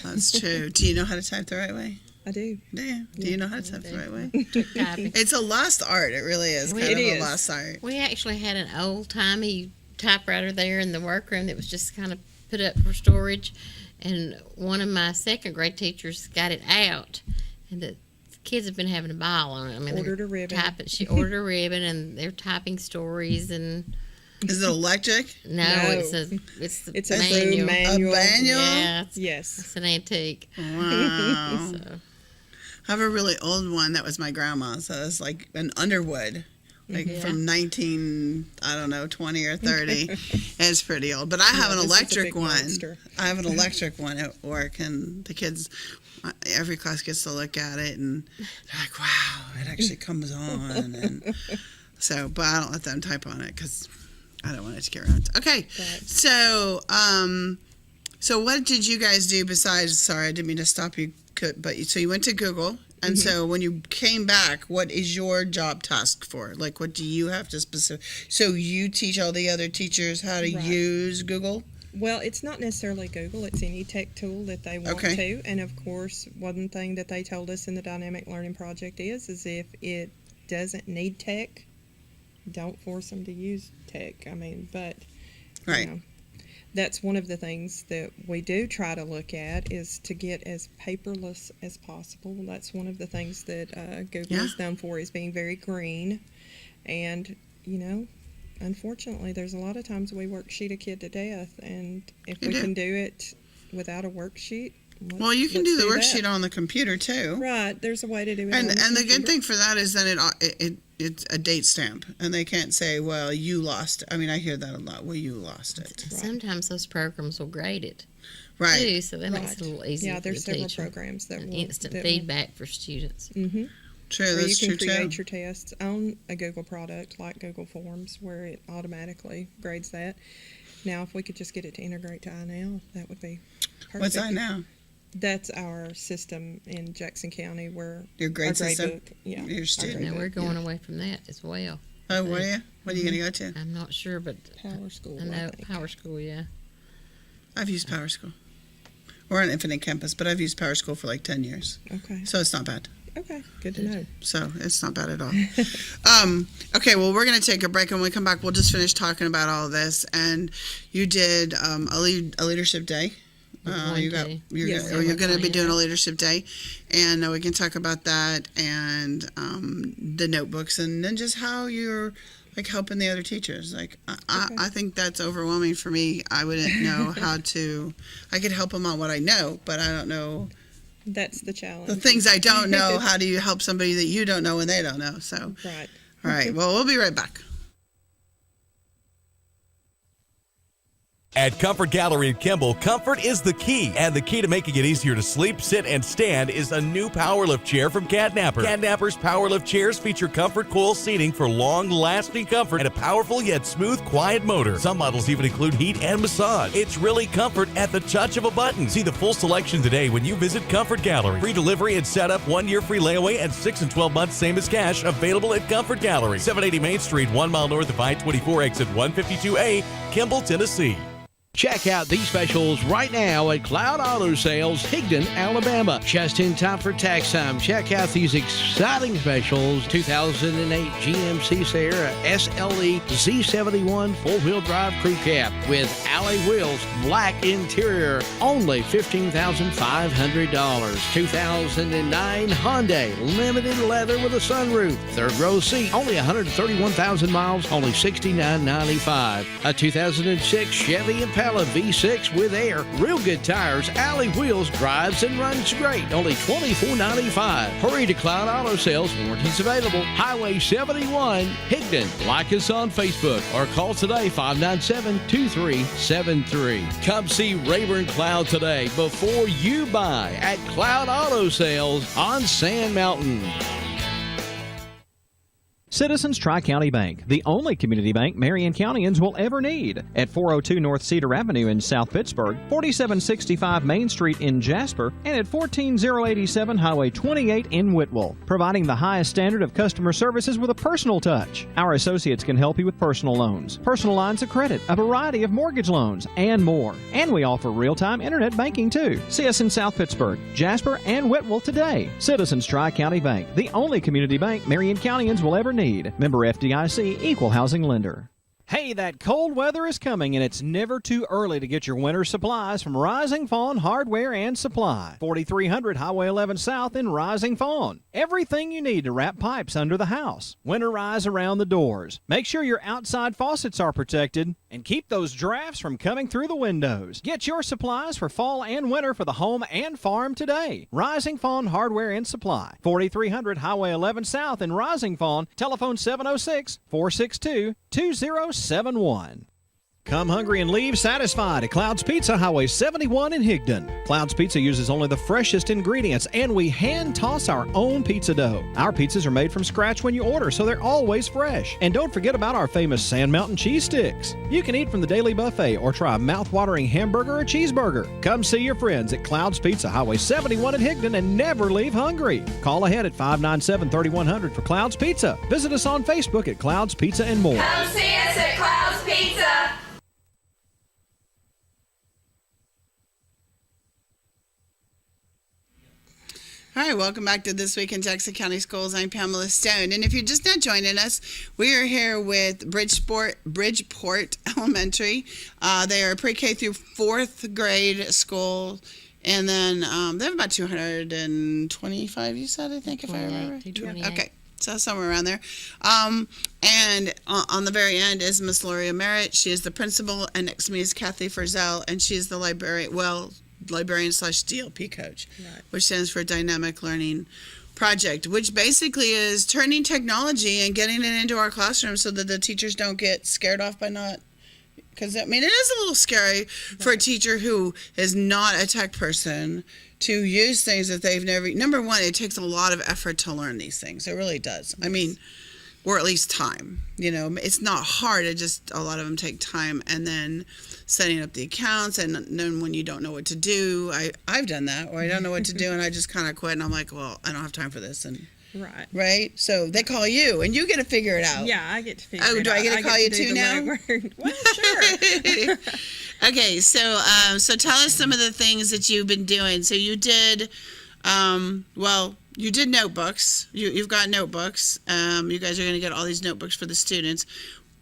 Speaker 1: That's true. Do you know how to type the right way?
Speaker 12: I do.
Speaker 1: Do you know how to type the right way? It's a lost art. It really is. Kind of a lost art.
Speaker 2: We actually had an old-timey typewriter there in the workroom that was just kind of put up for storage. And one of my second grade teachers got it out. And the kids have been having a ball on it. I mean,
Speaker 12: ordered a ribbon.
Speaker 2: She ordered a ribbon, and they're typing stories. And
Speaker 1: is it electric?
Speaker 2: No, it's a
Speaker 12: manual.
Speaker 1: A manual?
Speaker 2: Yeah,
Speaker 12: yes,
Speaker 2: it's an antique.
Speaker 1: Wow.
Speaker 2: So.
Speaker 1: I have a really old one that was my grandma's. So it's like an Underwood, from 20 or 30. It's pretty old. But I have an electric one.
Speaker 12: Monster.
Speaker 1: I have an electric one at work, and the kids, every class gets to look at it, and they're like, wow, it actually comes on. And so, but I don't let them type on it because I don't want it to get around. Okay, so so what did you guys do besides, sorry, I didn't mean to stop you, but so you went to Google, and so when you came back, what is your job task for? Like, what do you have to so you teach all the other teachers how to use Google?
Speaker 12: Well, it's not necessarily Google. It's any tech tool that they want to. And, of course, one thing that they told us in the Dynamic Learning Project is if it doesn't need tech, don't force them to use tech. I mean, but, that's one of the things that we do try to look at, is to get as paperless as possible. That's one of the things that Google is known for, is being very green. And, unfortunately, there's a lot of times we worksheet a kid to death, and if we can do it without a worksheet,
Speaker 1: well, you can do the worksheet on the computer too.
Speaker 12: Right, there's a way to do it.
Speaker 1: And the good thing for that is then it's a date stamp, and they can't say, "Well, you lost." I mean, I hear that a lot. Well, you lost it.
Speaker 2: Sometimes those programs will grade it.
Speaker 1: Right.
Speaker 2: Too, so that makes it a little easier.
Speaker 12: Yeah, there's
Speaker 2: for the
Speaker 12: several
Speaker 2: teacher.
Speaker 12: programs that will
Speaker 2: instant feedback for students.
Speaker 12: Mm-hmm.
Speaker 1: True,
Speaker 12: or
Speaker 1: that's
Speaker 12: you can
Speaker 1: true
Speaker 12: create
Speaker 1: too.
Speaker 12: your tests on a Google product like Google Forms, where it automatically grades that. Now, if we could just get it to integrate to iNow, that would be perfect.
Speaker 1: What's iNow?
Speaker 12: That's our system in Jackson County, where
Speaker 1: your grade system.
Speaker 12: Book,
Speaker 1: your student.
Speaker 2: Now we're going away from that as well.
Speaker 1: Oh, what are you? What are you going to go to?
Speaker 2: I'm not sure, but
Speaker 12: Power School.
Speaker 2: I know Power School. Yeah.
Speaker 1: I've used Power School. We're on Infinite Campus, but I've used Power School for like 10 years.
Speaker 12: Okay.
Speaker 1: So it's not bad.
Speaker 12: Okay, good to know.
Speaker 1: So it's not bad at all. Okay, well, we're going to take a break, and when we come back, we'll just finish talking about all of this. And you did a leadership day. You're going to be doing a leadership day, and we can talk about that and the notebooks, and then just how you're like helping the other teachers. Like I think that's overwhelming for me. I wouldn't know how to. I could help them on what I know, but I don't know.
Speaker 12: That's the challenge.
Speaker 1: The things I don't know. How do you help somebody that you don't know when they don't know? So
Speaker 12: right.
Speaker 1: All right. Well, we'll be right back.
Speaker 3: At Comfort Gallery in Kimball, comfort is the key. And the key to making it easier to sleep, sit, and stand is a new PowerLift chair from Catnapper. Catnapper's PowerLift chairs feature comfort coil seating for long-lasting comfort and a powerful yet smooth, quiet motor. Some models even include heat and massage. It's really comfort at the touch of a button. See the full selection today when you visit Comfort Gallery. Free delivery and setup, 1 year free layaway, and 6 and 12 months same as cash. Available at Comfort Gallery, 780 Main Street, 1 mile north of I-24, exit 152A, Kimball, Tennessee.
Speaker 7: Check out these specials right now at Cloud Auto Sales, Higdon, Alabama. Just in time for tax time. Check out these exciting specials. 2008 GMC Sierra SLE Z71 four-wheel drive crew cab with alloy wheels, black interior, only $15,500. 2009 Hyundai limited leather with a sunroof, third row seat, only 131,000 miles, only $69.95. A 2006 Chevy Impala V6 with air, real good tires, alloy wheels, drives and runs great. Only $24.95. Hurry to Cloud Auto Sales. Warranties available. Highway 71, Higdon. Like us on Facebook or call today 597-2373. Come see Rayburn Cloud today before you buy at Cloud Auto Sales on Sand Mountain.
Speaker 4: Citizens Tri-County Bank, the only community bank Marion Countyans will ever need. At 402 North Cedar Avenue in South Pittsburgh, 4765 Main Street in Jasper, and at 14087 Highway 28 in Whitwell. Providing the highest standard of customer services with a personal touch. Our associates can help you with personal loans, personal lines of credit, a variety of mortgage loans, and more. And we offer real-time internet banking too. See us in South Pittsburgh, Jasper, and Whitwell today. Citizens Tri-County Bank, the only community bank Marion Countyans will ever need. Member FDIC, Equal Housing Lender. Hey, that cold weather is coming, and it's never too early to get your winter supplies from Rising Fawn Hardware and Supply. 4300 Highway 11 South in Rising Fawn. Everything you need to wrap pipes under the house, winterize around the doors. Make sure your outside faucets are protected, and keep those drafts from coming through the windows. Get your supplies for fall and winter for the home and farm today. Rising Fawn Hardware and Supply. 4300 Highway 11 South in Rising Fawn. Telephone 706-462-2071. Come hungry and leave satisfied at Cloud's Pizza, Highway 71 in Higdon. Cloud's Pizza uses only the freshest ingredients, and we hand toss our own pizza dough. Our pizzas are made from scratch when you order, so they're always fresh. And don't forget about our famous Sand Mountain cheese sticks. You can eat from the daily buffet or try a mouth-watering hamburger or cheeseburger. Come see your friends at Cloud's Pizza, Highway 71 in Higdon, and never leave hungry. Call ahead at 597-3100 for Cloud's Pizza. Visit us on Facebook at Cloud's Pizza and more.
Speaker 11: Come see us at Cloud's Pizza.
Speaker 1: All right, welcome back to This Week in Jackson County Schools. I'm Pamela Stone. And if you're just now joining us, we are here with Bridgeport Elementary. They are pre-K through fourth grade school. And then they have about 225, you said, I think, if I remember.
Speaker 2: 228.
Speaker 1: Okay, so somewhere around there. And on the very end is Miss Loria Merritt. She is the principal. And next to me is Kathy Frizzell, and she's the librarian/DLP coach, right, which stands for Dynamic Learning Project, which basically is turning technology and getting it into our classrooms so that the teachers don't get scared off by not, because I mean it is a little scary for a teacher who is not a tech person to use things that they've never. Number one, it takes a lot of effort to learn these things. It really does. Yes. I mean, or at least time. You know, it's not hard. It just, a lot of them take time, and then setting up the accounts, and then when you don't know what to do, I've done that, or I don't know what to do, and I just kind of quit, and I'm like, well, I don't have time for this, and right. So they call you, and you get to figure it out.
Speaker 12: Yeah, I get to figure it out.
Speaker 1: Oh, do I get to call you too now?
Speaker 12: Well, sure.
Speaker 1: Okay, so tell us some of the things that you've been doing. So you did, you did notebooks. You've got notebooks. You guys are going to get all these notebooks for the students.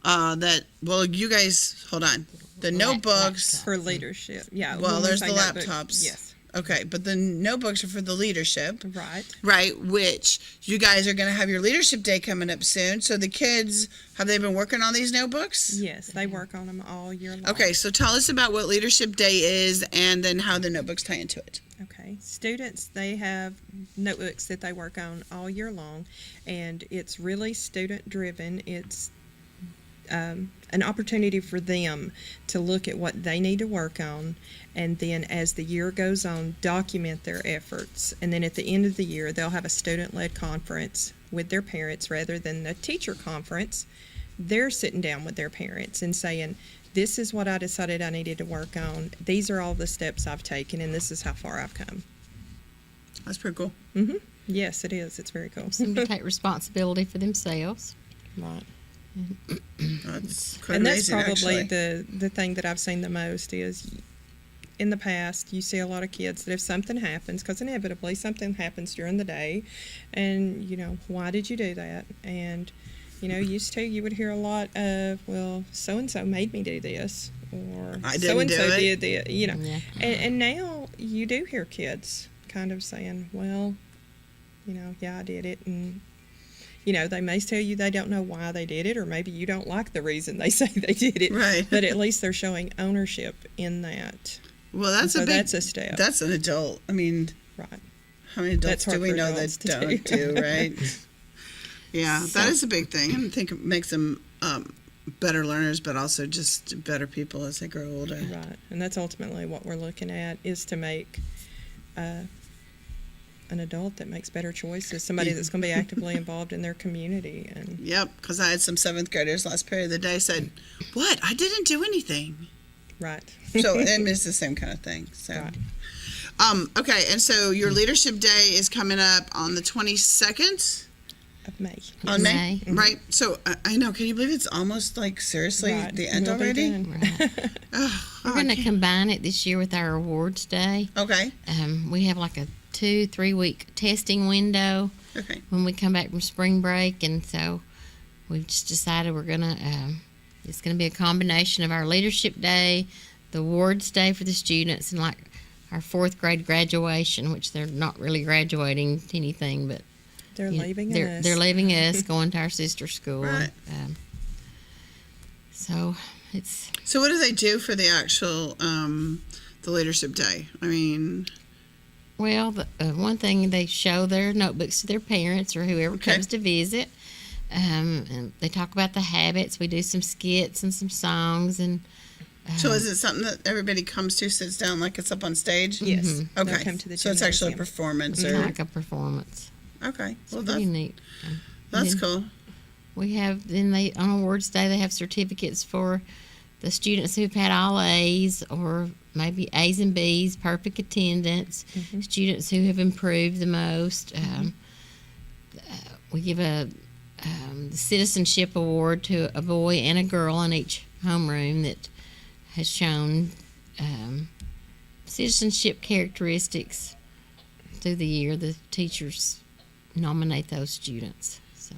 Speaker 1: You guys, hold on. The notebooks
Speaker 12: for leadership. Yeah.
Speaker 1: Well, there's the laptops.
Speaker 12: Yes.
Speaker 1: Okay, but the notebooks are for the leadership.
Speaker 12: Right.
Speaker 1: Right, which you guys are going to have your leadership day coming up soon. So the kids, have they been working on these notebooks?
Speaker 12: Yes, they work on them all year long.
Speaker 1: Okay, so tell us about what leadership day is and then how the notebooks tie into it.
Speaker 12: Okay, students, they have notebooks that they work on all year long, and it's really student driven. It's an opportunity for them to look at what they need to work on, and then as the year goes on, document their efforts. And then at the end of the year, they'll have a student-led conference with their parents rather than a teacher conference. They're sitting down with their parents and saying, this is what I decided I needed to work on. These are all the steps I've taken, and this is how far I've come.
Speaker 1: That's pretty cool.
Speaker 12: Mm-hmm. Yes, it is. It's very cool.
Speaker 2: Some to take responsibility for themselves.
Speaker 12: Right.
Speaker 1: That's quite
Speaker 12: And that's
Speaker 1: amazing,
Speaker 12: probably
Speaker 1: actually.
Speaker 12: the thing that I've seen the most is in the past you see a lot of kids that if something happens, because inevitably something happens during the day, and why did you do that? And used to you would hear a lot of, well, so and so made me do this, or
Speaker 1: I
Speaker 12: so and
Speaker 1: didn't
Speaker 12: so
Speaker 1: do it.
Speaker 12: did this,
Speaker 2: Yeah.
Speaker 12: and now you do hear kids kind of saying, well, yeah, I did it, and they may tell you they don't know why they did it, or maybe you don't like the reason they say they did it.
Speaker 1: Right.
Speaker 12: But at least they're showing ownership in that.
Speaker 1: Well, that's
Speaker 12: And so
Speaker 1: a big.
Speaker 12: that's a step.
Speaker 1: That's an adult. I mean,
Speaker 12: Right.
Speaker 1: how many adults
Speaker 12: That's hard
Speaker 1: do we
Speaker 12: for
Speaker 1: know
Speaker 12: adults
Speaker 1: that
Speaker 12: to
Speaker 1: don't do, right? Yeah,
Speaker 2: So-
Speaker 1: that is a big thing. I think it makes them better learners, but also just better people as they grow older.
Speaker 12: Right. And that's ultimately what we're looking at, is to make an adult that makes better choices, somebody that's going to be actively involved in their community. And
Speaker 1: Yep, because I had some 7th graders last period of the day said, "What? I didn't do anything."
Speaker 12: right.
Speaker 1: So and it's the same kind of thing. So,
Speaker 12: Right.
Speaker 1: okay, and so your leadership day is coming up on the 22nd
Speaker 12: Of May.
Speaker 1: on May,
Speaker 2: May.
Speaker 1: right? So I know. Can you believe it's almost like seriously
Speaker 12: Right.
Speaker 1: the end
Speaker 12: We'll be
Speaker 1: already?
Speaker 12: done.
Speaker 2: Right.
Speaker 1: Oh,
Speaker 2: We're
Speaker 1: I
Speaker 2: going to
Speaker 1: can't-
Speaker 2: combine it this year with our awards day.
Speaker 1: Okay.
Speaker 2: We have like a 2-3 week testing window
Speaker 1: Okay.
Speaker 2: when we come back from spring break, and so we've just decided we're gonna it's gonna be a combination of our leadership day, the awards day for the students, and like our 4th grade graduation, which they're not really graduating to anything, but
Speaker 12: They're
Speaker 2: you know,
Speaker 12: leaving
Speaker 2: they're,
Speaker 12: us.
Speaker 2: they're leaving us, going to our sister school.
Speaker 1: Right.
Speaker 2: So it's
Speaker 1: So what do they do for the actual the leadership day? I mean,
Speaker 2: well, the one thing, they show their notebooks to their parents or whoever
Speaker 1: Okay.
Speaker 2: comes to visit. And they talk about the habits. We do some skits and some songs, and
Speaker 1: so is it something that everybody comes to, sits down like it's up on stage?
Speaker 12: Yes.
Speaker 2: Mm-hmm.
Speaker 12: They'll
Speaker 1: Okay.
Speaker 12: come to the
Speaker 1: So it's actually a
Speaker 12: gymnasium.
Speaker 1: performance, or
Speaker 2: like a performance.
Speaker 1: okay.
Speaker 2: It's
Speaker 1: Well,
Speaker 2: pretty
Speaker 1: that's
Speaker 2: neat.
Speaker 1: that's
Speaker 2: then
Speaker 1: cool.
Speaker 2: We have on awards day they have certificates for the students who've had all A's or maybe A's and B's, perfect attendance, students who have improved the most. We give a citizenship award to a boy and a girl in each homeroom that has shown citizenship characteristics through the year. The teachers nominate those students. So.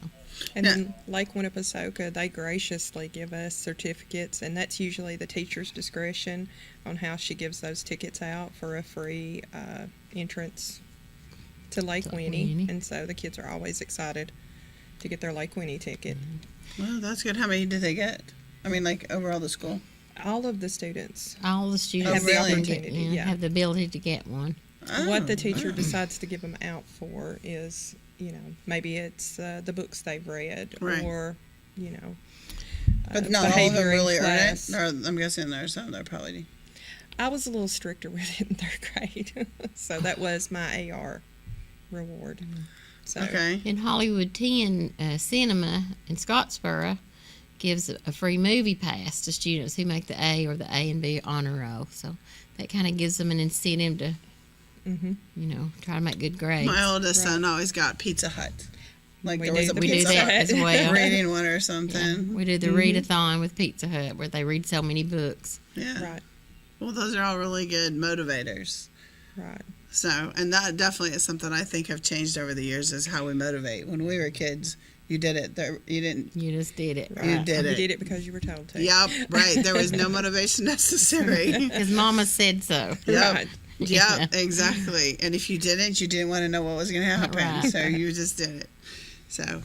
Speaker 12: And
Speaker 1: Yeah.
Speaker 12: then Lake Winnipesaukee, they graciously give us certificates, and that's usually the teacher's discretion on how she gives those tickets out for a free entrance to Lake Winnie.
Speaker 2: Winnie.
Speaker 12: And so the kids are always excited to get their Lake Winnie ticket.
Speaker 1: Well, that's good. How many did they get? I mean, like overall the school.
Speaker 12: All of the students.
Speaker 2: All the students
Speaker 1: Have the
Speaker 2: can
Speaker 12: opportunity, yeah.
Speaker 2: have the ability to get one.
Speaker 12: What the
Speaker 1: Oh,
Speaker 12: teacher
Speaker 1: wow.
Speaker 12: decides to give them out for is, maybe it's the books they've read,
Speaker 1: Right.
Speaker 12: or,
Speaker 1: But not all of them
Speaker 12: behavior in
Speaker 1: really earn it.
Speaker 12: class.
Speaker 1: Or I'm guessing there's some that probably.
Speaker 12: I was a little stricter with it in 3rd grade, so that was my AR reward. So,
Speaker 1: Okay.
Speaker 2: In Hollywood 10 Cinema in Scottsboro gives a free movie pass to students who make the A or the A and B honor roll. So that kind of gives them an incentive to, try to make good grades.
Speaker 1: My oldest son always got Pizza Hut. Like
Speaker 12: We
Speaker 1: there was
Speaker 12: do
Speaker 1: a
Speaker 12: the
Speaker 2: we do
Speaker 1: Pizza
Speaker 2: that
Speaker 1: Hut
Speaker 2: as well.
Speaker 1: reading one or
Speaker 2: Yeah,
Speaker 1: something.
Speaker 2: we do the readathon with Pizza Hut where they read so many books.
Speaker 1: Yeah.
Speaker 12: Right,
Speaker 1: Well, those are all really good motivators.
Speaker 12: right.
Speaker 1: So, and that definitely is something I think have changed over the years, is how we motivate. When we were kids, you did it. You didn't.
Speaker 2: You just did it.
Speaker 1: You
Speaker 2: Right.
Speaker 1: did
Speaker 12: You
Speaker 1: it.
Speaker 12: did it because you were told to.
Speaker 1: Yep. Right. There was no motivation necessary.
Speaker 2: Because Mama said so.
Speaker 1: Yep.
Speaker 12: Right.
Speaker 1: Yep. Exactly. And if you didn't want to know what was going to happen.
Speaker 2: Right.
Speaker 1: So you just did it. So,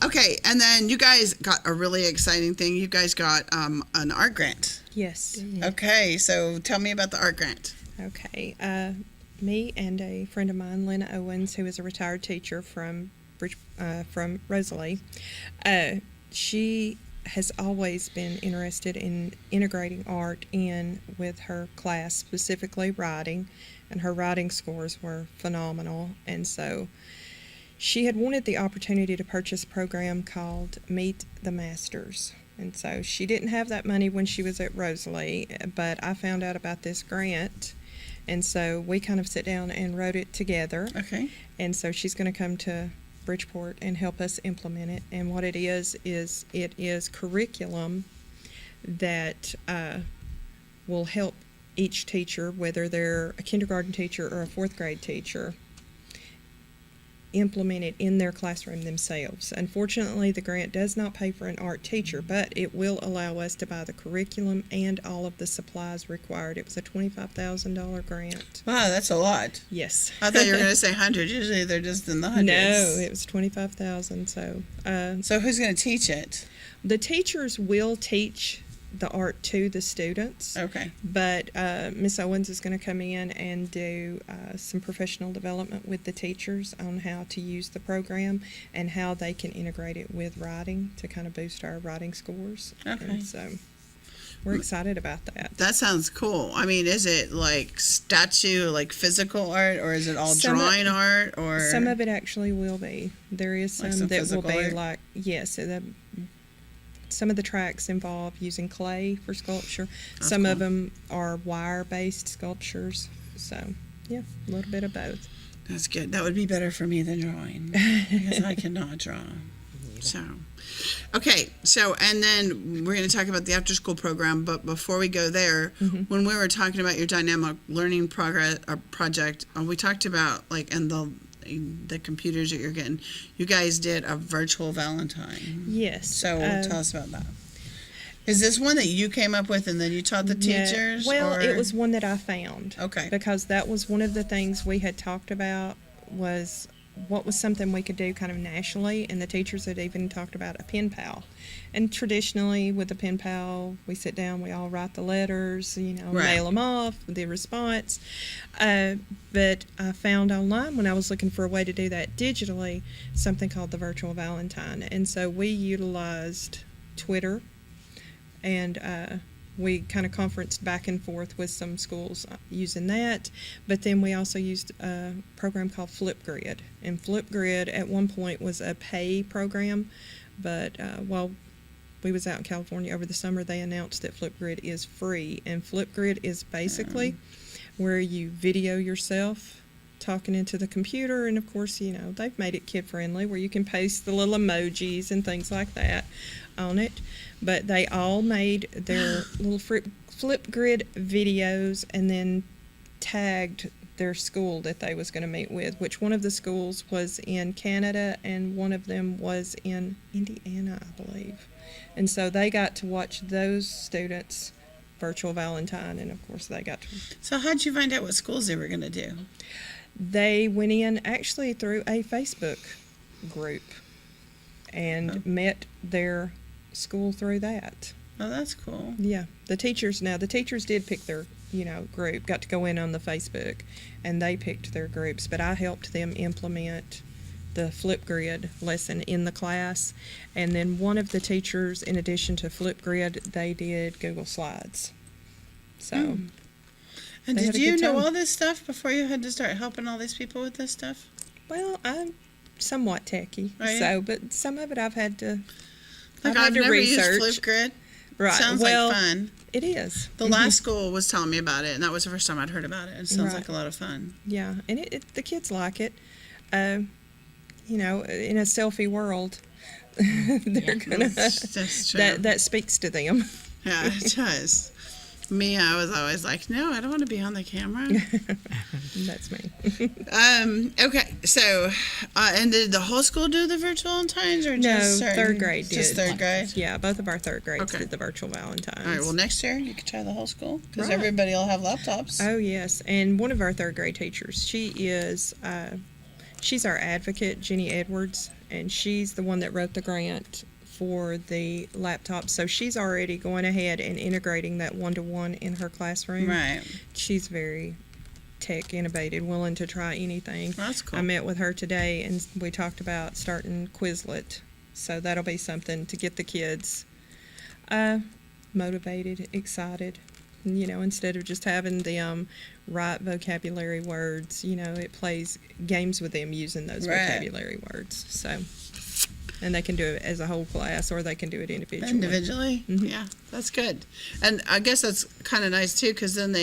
Speaker 1: okay. And then you guys got a really exciting thing. You guys got an art grant.
Speaker 12: Yes.
Speaker 1: Okay. So tell me about the art grant.
Speaker 12: Okay. Me and a friend of mine, Lena Owens, who is a retired teacher from Rosalie, she has always been interested in integrating art in with her class, specifically writing, and her writing scores were phenomenal. And so she had wanted the opportunity to purchase a program called Meet the Masters. And so she didn't have that money when she was at Rosalie, but I found out about this grant. And so we kind of sit down and wrote it together.
Speaker 1: Okay.
Speaker 12: And so she's going to come to Bridgeport and help us implement it. And what it is it is curriculum that will help each teacher, whether they're a kindergarten teacher or a fourth grade teacher, implement it in their classroom themselves. Unfortunately, the grant does not pay for an art teacher, but it will allow us to buy the curriculum and all of the supplies required. It was a $25,000 grant.
Speaker 1: Wow, that's a lot.
Speaker 12: Yes.
Speaker 1: I thought you were going to say 100. Usually they're just in the hundreds.
Speaker 12: No, it was $25,000.
Speaker 1: So who's going to teach it?
Speaker 12: The teachers will teach the art to the students.
Speaker 1: Okay.
Speaker 12: But Miss Owens is going to come in and do some professional development with the teachers on how to use the program and how they can integrate it with writing to kind of boost our writing scores.
Speaker 1: Okay.
Speaker 12: And so we're excited about that.
Speaker 1: That sounds cool. I mean, is it like statue, like physical art, or is it all drawing art? Or
Speaker 12: some of it actually will be. There is some,
Speaker 1: Like some
Speaker 12: that will
Speaker 1: physical
Speaker 12: be
Speaker 1: art?
Speaker 12: like, yes, some of the tracks involve using clay for sculpture.
Speaker 1: That's
Speaker 12: Some of
Speaker 1: cool.
Speaker 12: them are wire-based sculptures. So, yeah, a little bit of both.
Speaker 1: That's good. That would be better for me than drawing because I cannot draw. So, okay. So, and then we're going to talk about the after-school program. But before we go there, when we were talking about your dynamic learning project, we talked about and the computers that you're getting. You guys did a virtual Valentine.
Speaker 12: Yes.
Speaker 1: So tell us about that. Is this one that you came up with and then you taught the teachers?
Speaker 12: Well,
Speaker 1: or?
Speaker 12: it was one that I found.
Speaker 1: Okay.
Speaker 12: Because that was one of the things we had talked about was what was something we could do kind of nationally, and the teachers had even talked about a pen pal. And traditionally with a pen pal, we sit down, we all write the letters,
Speaker 1: Right.
Speaker 12: mail them off, the response. But I found online when I was looking for a way to do that digitally, something called the Virtual Valentine. And so we utilized Twitter, and we kind of conferenced back and forth with some schools using that. But then we also used a program called Flipgrid. And Flipgrid at one point was a pay program, but while we was out in California over the summer, they announced that Flipgrid is free. And Flipgrid is basically where you video yourself talking into the computer, and of course, they've made it kid-friendly where you can paste the little emojis and things like that on it. But they all made their little Flipgrid videos and then tagged their school that they was going to meet with, which one of the schools was in Canada and one of them was in Indiana, I believe. And so they got to watch those students' virtual Valentine, and of course they got to.
Speaker 1: So how'd you find out what schools they were going to do?
Speaker 12: They went in actually through a Facebook group and met their school through that.
Speaker 1: Oh, that's cool.
Speaker 12: Yeah, the teachers did pick their group, got to go in on the Facebook, and they picked their groups, but I helped them implement the Flipgrid lesson in the class. And then one of the teachers, in addition to Flipgrid, they did Google Slides. So
Speaker 1: And
Speaker 12: they
Speaker 1: did
Speaker 12: had a
Speaker 1: you
Speaker 12: good
Speaker 1: know
Speaker 12: time.
Speaker 1: all this stuff before you had to start helping all these people with this stuff?
Speaker 12: Well, I'm somewhat techie,
Speaker 1: Are you?
Speaker 12: so but some of it I've had to
Speaker 1: Like
Speaker 12: had
Speaker 1: I've
Speaker 12: to
Speaker 1: never
Speaker 12: research.
Speaker 1: used Flipgrid.
Speaker 12: Right.
Speaker 1: Sounds
Speaker 12: well,
Speaker 1: like fun.
Speaker 12: It is.
Speaker 1: The last school was telling me about it, and that was the first time I'd heard about it. It sounds
Speaker 12: Right.
Speaker 1: like a lot of fun.
Speaker 12: Yeah, and the kids like it. In a selfie world, they're gonna
Speaker 1: That's true.
Speaker 12: that speaks to them.
Speaker 1: Yeah, it does. Me, I was always like, no, I don't want to be on the camera.
Speaker 12: That's me.
Speaker 1: Okay, so, and did the whole school do the virtual Valentines, or
Speaker 12: No,
Speaker 1: just certain?
Speaker 12: third grade did.
Speaker 1: Just third grade?
Speaker 12: Yeah, both of our third grades
Speaker 1: Okay.
Speaker 12: did the virtual Valentines.
Speaker 1: All right, well, next year you can try the whole school, because
Speaker 12: Right.
Speaker 1: everybody will have laptops.
Speaker 12: Oh yes, and one of our third grade teachers, she is, she's our advocate, Jenny Edwards, and she's the one that wrote the grant for the laptop. So she's already going ahead and integrating that one-to-one in her classroom.
Speaker 1: Right.
Speaker 12: She's very tech innovative, willing to try anything.
Speaker 1: That's cool.
Speaker 12: I met with her today, and we talked about starting Quizlet. So that'll be something to get the kids Motivated, excited. You know, instead of just having the right vocabulary words, you know, it plays games with them using those
Speaker 1: Right.
Speaker 12: vocabulary words. So, and they can do it as a whole class, or they can do it individually.
Speaker 1: Individually? Yeah, that's good. And I guess that's kind of nice too, because then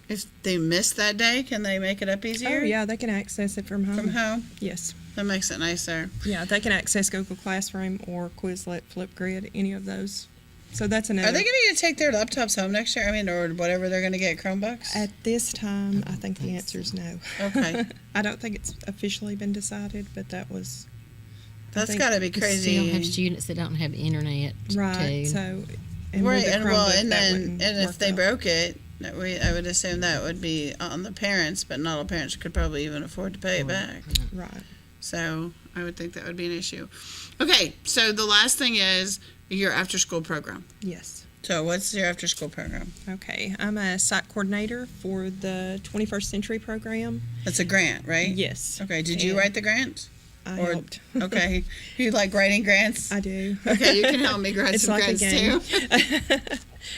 Speaker 1: if they miss that day, can they make it up easier?
Speaker 12: Oh yeah, they can access it from home.
Speaker 1: From home?
Speaker 12: Yes.
Speaker 1: That makes it nicer.
Speaker 12: Yeah, they can access Google Classroom or Quizlet, Flipgrid, any of those. So that's another.
Speaker 1: Are they going to get to take their laptops home next year? I mean, or whatever they're going to get, Chromebooks?
Speaker 12: At this time, I think the answer is no.
Speaker 1: Okay.
Speaker 12: I don't think it's officially been decided, but that was.
Speaker 1: That's got to be
Speaker 2: We
Speaker 1: crazy.
Speaker 2: still have students that don't have internet.
Speaker 12: Right.
Speaker 2: Too.
Speaker 12: So. And
Speaker 1: Right,
Speaker 12: with the
Speaker 1: and well,
Speaker 12: Chromebook,
Speaker 1: and
Speaker 12: that
Speaker 1: then
Speaker 12: wouldn't
Speaker 1: and if
Speaker 12: work
Speaker 1: they
Speaker 12: out.
Speaker 1: broke it, I would assume that would be on the parents, but not all parents could probably even afford to pay it back.
Speaker 12: Right.
Speaker 1: So I would think that would be an issue. Okay, so the last thing is your after-school program.
Speaker 12: Yes.
Speaker 1: So what's your after-school program?
Speaker 12: Okay, I'm a site coordinator for the 21st Century program.
Speaker 1: That's a grant, right?
Speaker 12: Yes.
Speaker 1: Okay, did you
Speaker 12: And
Speaker 1: write the grant?
Speaker 12: I
Speaker 1: Or-
Speaker 12: helped.
Speaker 1: Okay, you like writing grants?
Speaker 12: I do.
Speaker 1: Okay, you can help me write
Speaker 12: It's
Speaker 1: some
Speaker 12: like a
Speaker 1: grants
Speaker 12: game.
Speaker 1: too.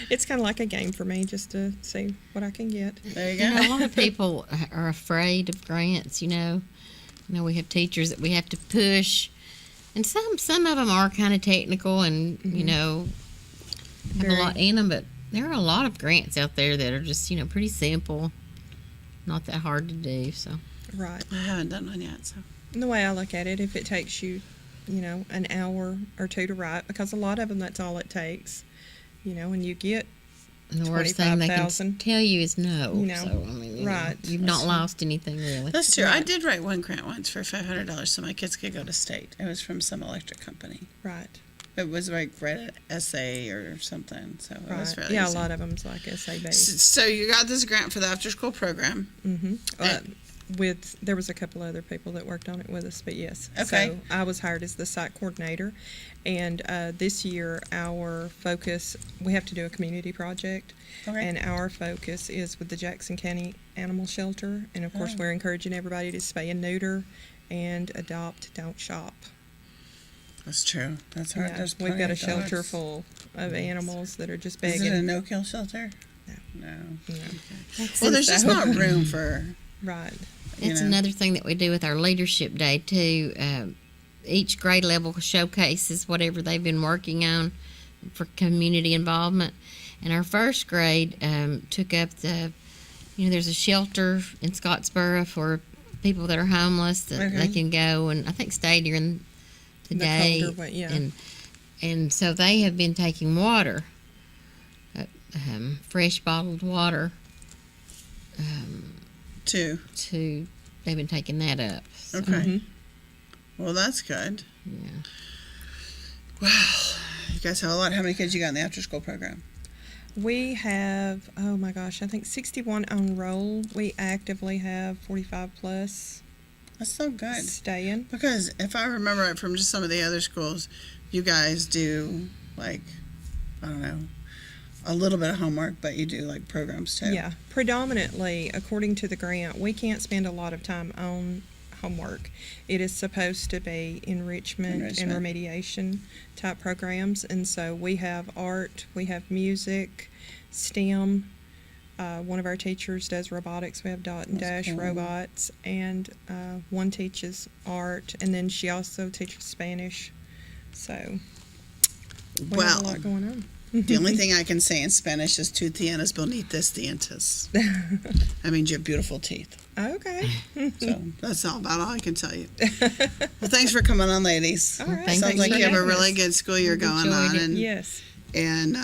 Speaker 12: It's kind of like a game for me, just to see what I can get.
Speaker 1: There you
Speaker 2: You know, a
Speaker 1: go.
Speaker 2: lot of people are afraid of grants. You know, we have teachers that we have to push, and some of them are kind of technical, and you know, have
Speaker 12: Very.
Speaker 2: a lot in them. But there are a lot of grants out there that are just pretty simple, not that hard to do. So
Speaker 12: Right.
Speaker 1: I haven't done one yet, so.
Speaker 12: And the way I look at it, if it takes you, an hour or two to write, because a lot of them, that's all it takes. And you get
Speaker 2: and the worst thing they can
Speaker 12: 25,000.
Speaker 2: tell you is no.
Speaker 12: You know,
Speaker 2: So I mean, you know,
Speaker 12: right.
Speaker 2: you've not lost anything really.
Speaker 1: That's true. I
Speaker 12: Right.
Speaker 1: did write one grant once for $500 so my kids could go to state. It was from some electric company.
Speaker 12: right.
Speaker 1: It was like write an essay or something, so it was
Speaker 12: Right.
Speaker 1: fairly
Speaker 12: Yeah,
Speaker 1: easy.
Speaker 12: a lot of them's like essay based.
Speaker 1: So you got this grant for the after-school program.
Speaker 12: There was a couple other people that worked on it with us, but yes.
Speaker 1: Okay.
Speaker 12: So I was hired as the site coordinator, and this year our focus, we have to do a community project,
Speaker 1: Okay.
Speaker 12: and our focus is with the Jackson County Animal Shelter, and of course
Speaker 1: Oh.
Speaker 12: we're encouraging everybody to spay and neuter, and adopt, don't shop.
Speaker 1: That's true. That's hard.
Speaker 12: Yeah,
Speaker 1: There's
Speaker 12: we've
Speaker 1: plenty
Speaker 12: got a
Speaker 1: of
Speaker 12: shelter
Speaker 1: dogs.
Speaker 12: full of animals that are just
Speaker 1: Is
Speaker 12: begging.
Speaker 1: it a no-kill shelter?
Speaker 12: No.
Speaker 1: No.
Speaker 12: No.
Speaker 1: Well, there's just
Speaker 12: So-
Speaker 1: not room for.
Speaker 12: Right.
Speaker 2: It's another thing that we do with our leadership day too. Each grade level showcases whatever they've been working on for community involvement. And our first grade took up there's a shelter in Scottsboro for people that are homeless that they
Speaker 1: Okay.
Speaker 2: can go and I think stay during the day.
Speaker 12: colder one, yeah.
Speaker 2: And so they have been taking water, fresh bottled water.
Speaker 1: Two.
Speaker 2: They've been taking that up. So,
Speaker 1: Okay. Well, that's good.
Speaker 2: yeah.
Speaker 1: Wow. You guys have a lot. How many kids you got in the after-school program?
Speaker 12: We have, oh my gosh, I think 61 on roll. We actively have 45 plus
Speaker 1: That's so good.
Speaker 12: staying.
Speaker 1: Because if I remember it from just some of the other schools, you guys do like, I don't know, a little bit of homework, but you do like programs too.
Speaker 12: Yeah, predominantly, according to the grant, we can't spend a lot of time on homework. It is supposed to be enrichment and remediation type programs, and so we have art, we have music, STEM. One of our teachers does robotics. We have Dot and
Speaker 1: That's
Speaker 12: Dash
Speaker 1: cool.
Speaker 12: robots, and one teaches art, and then she also teaches Spanish. So we have a lot going on.
Speaker 1: The only thing I can say in Spanish is "Tú tienes bonitas dientes." That means you have beautiful teeth.
Speaker 12: Okay.
Speaker 1: So that's all I can tell you. Well, thanks for coming on, ladies.
Speaker 12: All right.
Speaker 1: Sounds
Speaker 12: Thanks
Speaker 1: like
Speaker 12: for
Speaker 1: you have a
Speaker 12: having
Speaker 1: really
Speaker 12: us.
Speaker 1: good school year going
Speaker 2: enjoyed
Speaker 1: on,
Speaker 2: it.
Speaker 1: and
Speaker 12: Yes.
Speaker 1: and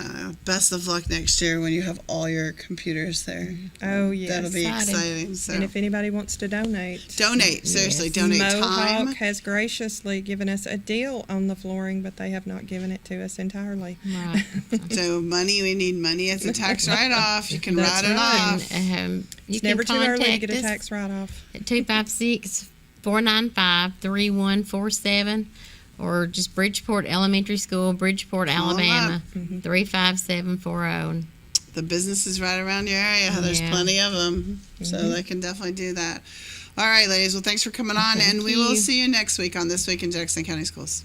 Speaker 1: best of luck next year when you have all your computers there.
Speaker 12: Oh, yes.
Speaker 1: That'll be
Speaker 2: Exciting.
Speaker 1: exciting. So
Speaker 12: And if anybody wants to donate,
Speaker 1: donate, seriously, donate
Speaker 12: Mohawk
Speaker 1: time.
Speaker 12: has graciously given us a deal on the flooring, but they have not given it to us entirely.
Speaker 2: Right.
Speaker 1: So money, we need money as a tax write-off. You can
Speaker 12: That's
Speaker 1: write it
Speaker 12: right.
Speaker 1: off.
Speaker 2: And, you
Speaker 12: It's
Speaker 2: can
Speaker 12: never too early to
Speaker 2: contact
Speaker 12: get a
Speaker 2: us
Speaker 12: tax write-off.
Speaker 2: at 256-495-3147 or just Bridgeport Elementary School, Bridgeport,
Speaker 1: Call 'em up.
Speaker 2: Alabama, 35740.
Speaker 1: The businesses right around your area, there's
Speaker 2: Yeah.
Speaker 1: plenty of them. So they can definitely do that. All right, ladies. Well, thanks for coming on, and we will
Speaker 12: you.
Speaker 1: see you next week on This Week in Jackson County Schools.